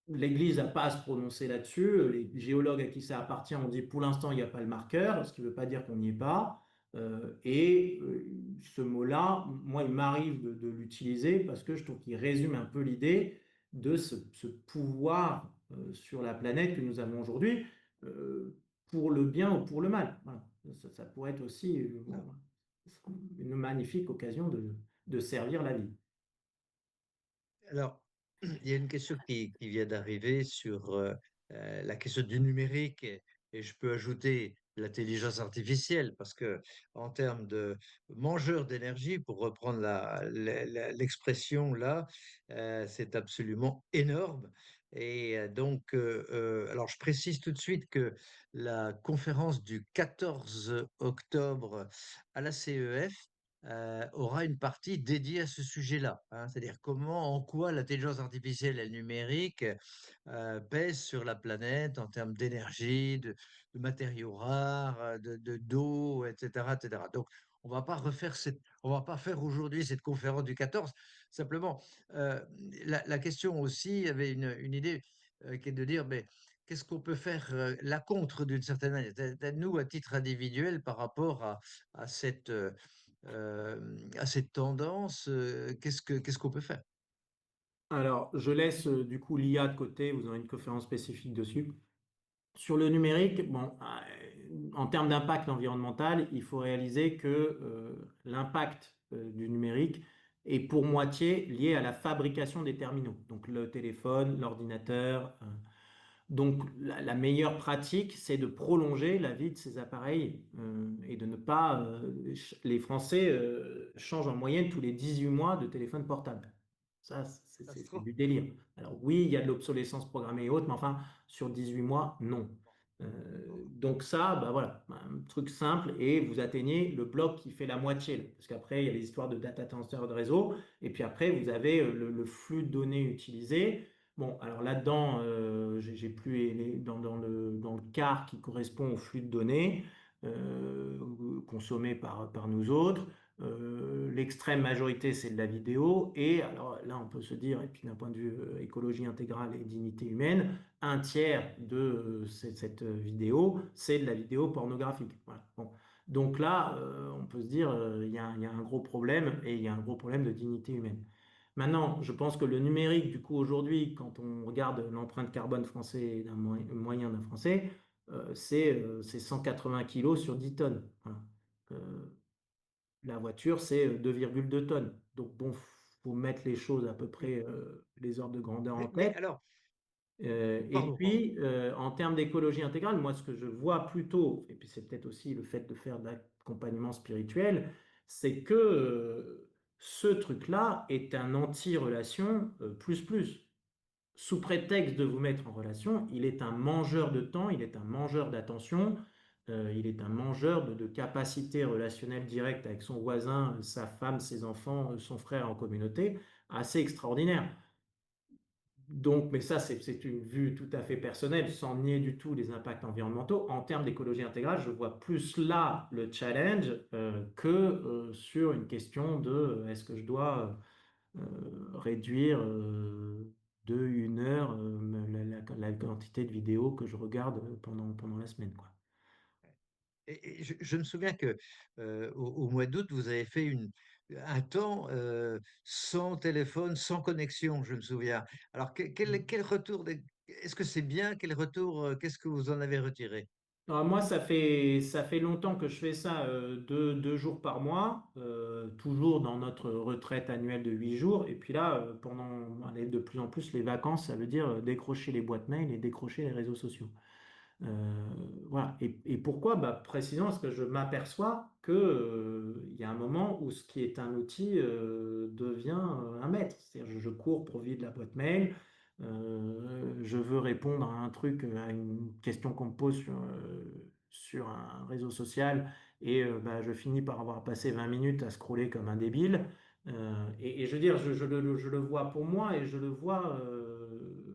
l'Église n'a pas à se prononcer là-dessus. Les géologues à qui ça appartient ont dit pour l'instant, il n'y a pas le marqueur, ce qui ne veut pas dire qu'on n'y est pas. Ce mot-là, moi, il m'arrive de l'utiliser parce que je trouve qu'il résume un peu l'idée de ce pouvoir sur la planète que nous avons aujourd'hui, euh, pour le bien ou pour le mal. Voilà. Ça pourrait être aussi une magnifique occasion de servir la vie. Alors, il y a une question qui vient d'arriver sur la question du numérique et je peux ajouter l'intelligence artificielle parce que en termes de mangeur d'énergie, pour reprendre l'expression là, c'est absolument énorme. Et alors je précise tout de suite que la conférence du 14 octobre à la CEF aura une partie dédiée à ce sujet-là, hein, c'est-à-dire comment, en quoi l'intelligence artificielle et le numérique pèsent sur la planète en termes d'énergie, de matériaux rares, d'eau, etc., etc. Donc, on va pas faire aujourd'hui cette conférence du 14. Simplement, la question aussi avait une idée qui est de dire, mais qu'est-ce qu'on peut faire la contre d'une certaine manière, nous à titre individuel par rapport à à cette tendance, qu'est-ce qu'on peut faire? Alors, je laisse du coup l'IA de côté, vous aurez une conférence spécifique dessus. Sur le numérique, bon, en termes d'impact environnemental, il faut réaliser que l'impact du numérique est pour moitié lié à la fabrication des terminaux, donc le téléphone, l'ordinateur. Donc la meilleure pratique, c'est de prolonger la vie de ces appareils et de ne pas... les Français changent en moyenne tous les 18 mois de téléphone portable. Ça, Ah, c'est du délire. Alors oui, il y a de l'obsolescence programmée et autres, mais enfin, sur 18 mois, non. Donc ça, bah voilà, un truc simple, et vous atteignez le bloc qui fait la moitié, là. Parce qu'après, il y a les histoires de data transfer de réseau, et puis après, vous avez le flux de données utilisé. Bon, alors là-dedans, j'ai plus dans le quart qui correspond au flux de données consommé par nous autres. L'extrême majorité, c'est de la vidéo. Et alors là, on peut se dire, et puis d'un point de vue écologie intégrale et dignité humaine, un tiers de cette vidéo, c'est de la vidéo pornographique. Voilà. Bon. Donc là, on peut se dire, il y a un gros problème, et il y a un gros problème de dignité humaine. Maintenant, je pense que le numérique, du coup, aujourd'hui, quand on regarde l'empreinte carbone français d'un moyen d'un Français, c'est 180 kilos sur 10 tonnes. Voilà. Euh, la voiture, c'est 2,2 tonnes. Donc, bon, faut mettre les choses à peu près, les ordres de grandeur en Mais tête. alors, Et pardon, pardon. puis, en termes d'écologie intégrale, moi, ce que je vois plutôt, et puis c'est peut-être aussi le fait de faire de l'accompagnement spirituel, c'est que ce truc-là est un anti-relation plus plus. Sous prétexte de vous mettre en relation, il est un mangeur de temps, il est un mangeur d'attention, il est un mangeur de capacité relationnelle directe avec son voisin, sa femme, ses enfants, son frère en communauté, assez extraordinaire. Donc, mais ça, c'est une vue tout à fait personnelle, sans nier du tout les impacts environnementaux. En termes d'écologie intégrale, je vois plus là le challenge que sur une question de est-ce que je dois réduire de 1 heure la quantité de vidéos que je regarde pendant la semaine, quoi. Et je me souviens que au mois d'août, vous avez fait un temps sans téléphone, sans connexion, je me souviens. Alors, quel retour, est-ce que c'est bien? Quel retour, qu'est-ce que vous en avez retiré? Alors moi, ça fait longtemps que je fais ça, 2 jours par mois, toujours dans notre retraite annuelle de 8 jours. Et puis là, allez, de plus en plus, les vacances, ça veut dire décrocher les boîtes mail et décrocher les réseaux sociaux. Euh, voilà. Et pourquoi? Bah, précisément parce que je m'aperçois que, il y a un moment où ce qui est un outil devient un maître. C'est-à-dire, je cours pour vide la boîte mail, je veux répondre à un truc, à une question qu'on me pose sur un réseau social, et bah, je finis par avoir passé 20 minutes à scroller comme un débile. Et je veux dire, je le vois pour moi et je le vois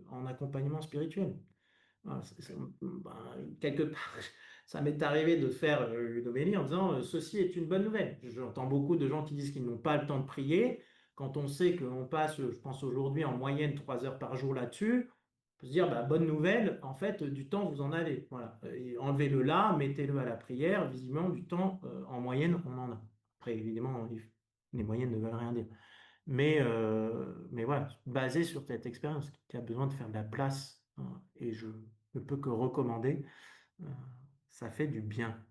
en accompagnement spirituel. Voilà, quelque part, ça m'est arrivé de faire une homélie en disant ceci est une bonne nouvelle. J'entends beaucoup de gens qui disent qu'ils n'ont pas le temps de prier. Quand on sait qu'on passe, je pense aujourd'hui, en moyenne 3 heures par jour là-dessus, on peut se dire bah, bonne nouvelle, en fait, du temps, vous en avez. Voilà. Et enlevez-le là, mettez-le à la prière. Visiblement, du temps, en moyenne, on en a. Après, évidemment, les moyennes ne veulent rien dire. Mais voilà, basé sur cette expérience qui a besoin de faire de la place, hein, et je ne peux que recommander, euh, ça fait du bien.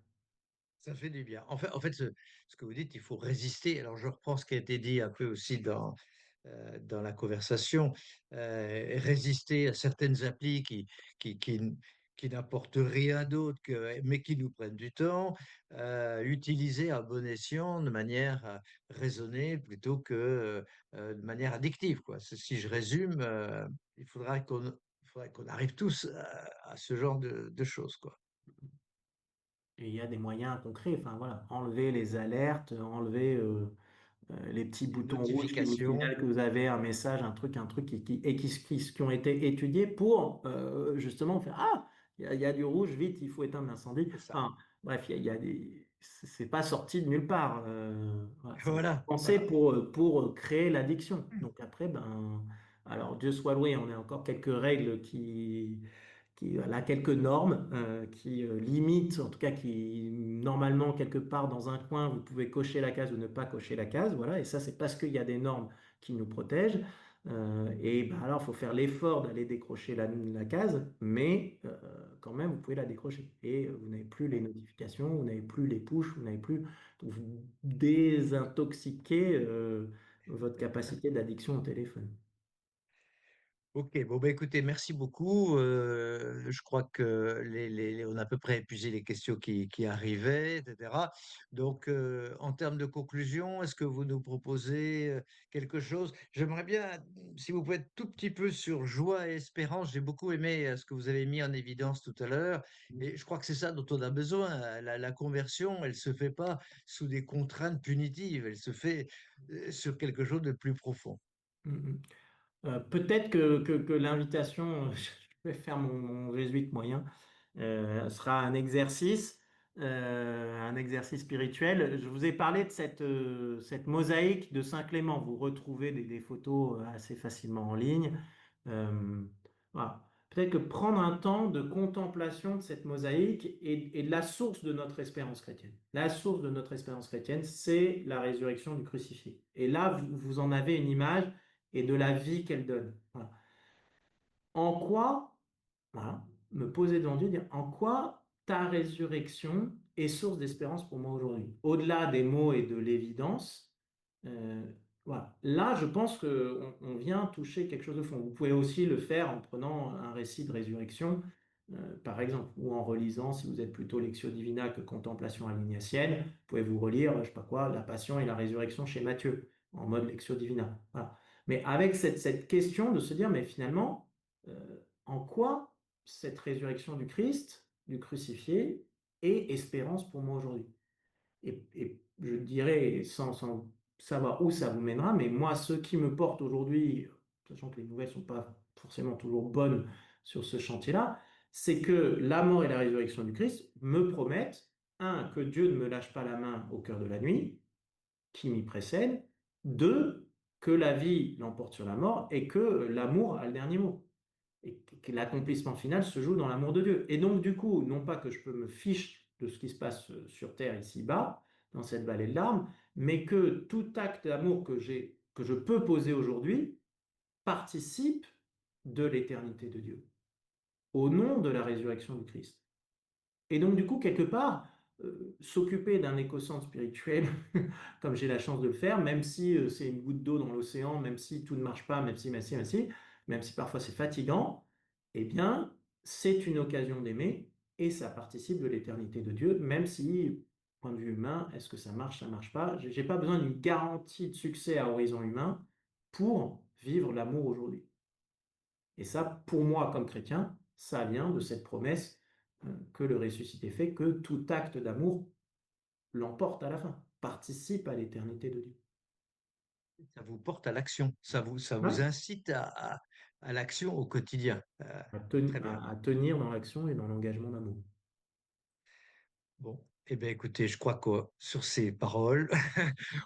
Ça fait du bien. En fait, ce que vous dites, il faut résister. Alors, je reprends ce qui a été dit un peu aussi dans la conversation. Résister à certaines applis qui, qui, qui n'apportent rien d'autre mais qui nous prennent du temps. Utiliser à bon escient de manière raisonnée plutôt que de manière addictive, quoi. Si je résume, il faudrait qu'on arrive tous à ce genre de choses, quoi. Et il y a des moyens concrets, enfin voilà, enlever les alertes, enlever les petits Les boutons rouges qui vous notifications, signalent que vous avez un truc, qui ont été étudiés pour justement faire ah, il y a du rouge, vite, il faut éteindre l'incendie. c'est ça. Enfin, bref, il y a c'est pas sorti de nulle part. Voilà, ça a été Voilà, pensé voilà. pour créer l'addiction. Donc après, ben, alors Dieu soit loué, on a encore quelques règles qui a quelques normes qui limitent, en tout cas qui normalement quelque part dans un coin vous pouvez cocher la case ou ne pas cocher la case, voilà. Et ça c'est parce qu'il y a des normes qui nous protègent. Et ben, alors il faut faire l'effort d'aller décrocher la case, mais quand même vous pouvez la décrocher. Et vous n'avez plus les notifications, vous n'avez plus les push, vous n'avez plus, donc vous désintoxiquez votre capacité d'addiction au téléphone. Ok, bon, bah, écoutez, merci beaucoup. Je crois que on a à peu près épuisé les questions qui arrivaient, etc. Donc, en termes de conclusion, est-ce que vous nous proposez quelque chose? J'aimerais bien, si vous pouvez être tout petit peu sur joie et espérance. J'ai beaucoup aimé ce que vous avez mis en évidence tout à l'heure. Et je crois que c'est ça dont on a besoin. La conversion, elle se fait pas sous des contraintes punitives. Elle se fait sur quelque chose de plus profond. Mm, mm. Peut-être que l'invitation, je vais faire mon jésuite moyen, sera un exercice spirituel. Je vous ai parlé de cette mosaïque de Saint-Clément. Vous retrouvez des photos assez facilement en ligne. Euh, voilà. Peut-être que prendre un temps de contemplation de cette mosaïque et de la source de notre espérance chrétienne. La source de notre espérance chrétienne, c'est la résurrection du crucifié. Et là, vous en avez une image et de la vie qu'elle donne. Voilà. En quoi, voilà, me poser devant Dieu, dire en quoi ta résurrection est source d'espérance pour moi aujourd'hui. Au-delà des mots et de l'évidence, euh, voilà. Là, je pense qu'on vient toucher quelque chose de fond. Vous pouvez aussi le faire en prenant un récit de résurrection, par exemple, ou en relisant, si vous êtes plutôt Lectio Divina que Contemplation alignatienne, vous pouvez vous relire, je sais pas quoi, la Passion et la Résurrection chez Matthieu, en mode Lectio Divina. Voilà. Mais avec cette question de se dire, mais finalement, en quoi cette résurrection du Christ, du crucifié, est espérance pour moi aujourd'hui? Et je dirais, sans savoir où ça vous mènera, mais moi, ce qui me porte aujourd'hui, sachant que les nouvelles ne sont pas forcément toujours bonnes sur ce chantier-là, c'est que la mort et la résurrection du Christ me promettent, un, que Dieu ne me lâche pas la main au cœur de la nuit, qui m'y précède, deux, que la vie l'emporte sur la mort et que l'amour a le dernier mot et que l'accomplissement final se joue dans l'amour de Dieu. Et donc, du coup, non pas que je peux me fiche de ce qui se passe sur terre ici-bas, dans cette vallée de larmes, mais que tout acte d'amour que je peux poser aujourd'hui participe de l'éternité de Dieu, au nom de la résurrection du Christ. Et donc, du coup, quelque part, s'occuper d'un éco-centre spirituel, comme j'ai la chance de le faire, même si c'est une goutte d'eau dans l'océan, même si tout ne marche pas, même si parfois c'est fatigant, eh bien, c'est une occasion d'aimer, et ça participe de l'éternité de Dieu, même si, point de vue humain, est-ce que ça marche pas? J'ai pas besoin d'une garantie de succès à horizon humain pour vivre l'amour aujourd'hui. Et ça, pour moi, comme chrétien, ça vient de cette promesse que le ressuscité fait, que tout acte d'amour l'emporte à la fin, participe à l'éternité de Dieu. Ça vous porte à l'action, ça Ouais. vous incite à l'action au quotidien. Très bien. À tenir dans l'action et dans l'engagement d'amour. Bon, eh bien, écoutez, je crois que sur ces paroles,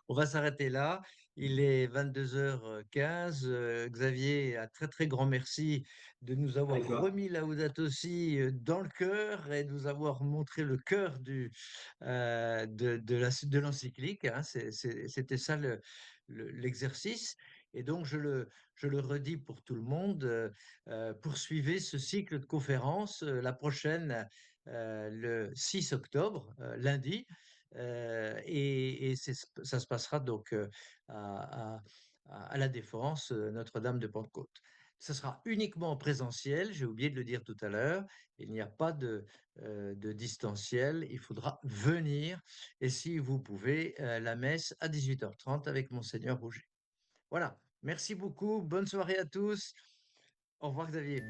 on va s'arrêter là. Il est 22h15. Xavier, un très très grand merci de nous avoir Avec joie. remis Laudato Si dans le cœur et de nous avoir montré le cœur de l'encyclique, hein. C'était ça l'exercice. Et donc, je le redis pour tout le monde, poursuivez ce cycle de conférences. La prochaine le 6 octobre, lundi, ça se passera donc à la Défense, Notre-Dame de Pentecôte. Ce sera uniquement en présentiel, j'ai oublié de le dire tout à l'heure, il n'y a pas de distanciel, il faudra venir, et si vous pouvez, la messe à 18h30 avec Monseigneur Rouget. Voilà, merci beaucoup, bonne soirée à tous, au revoir Xavier.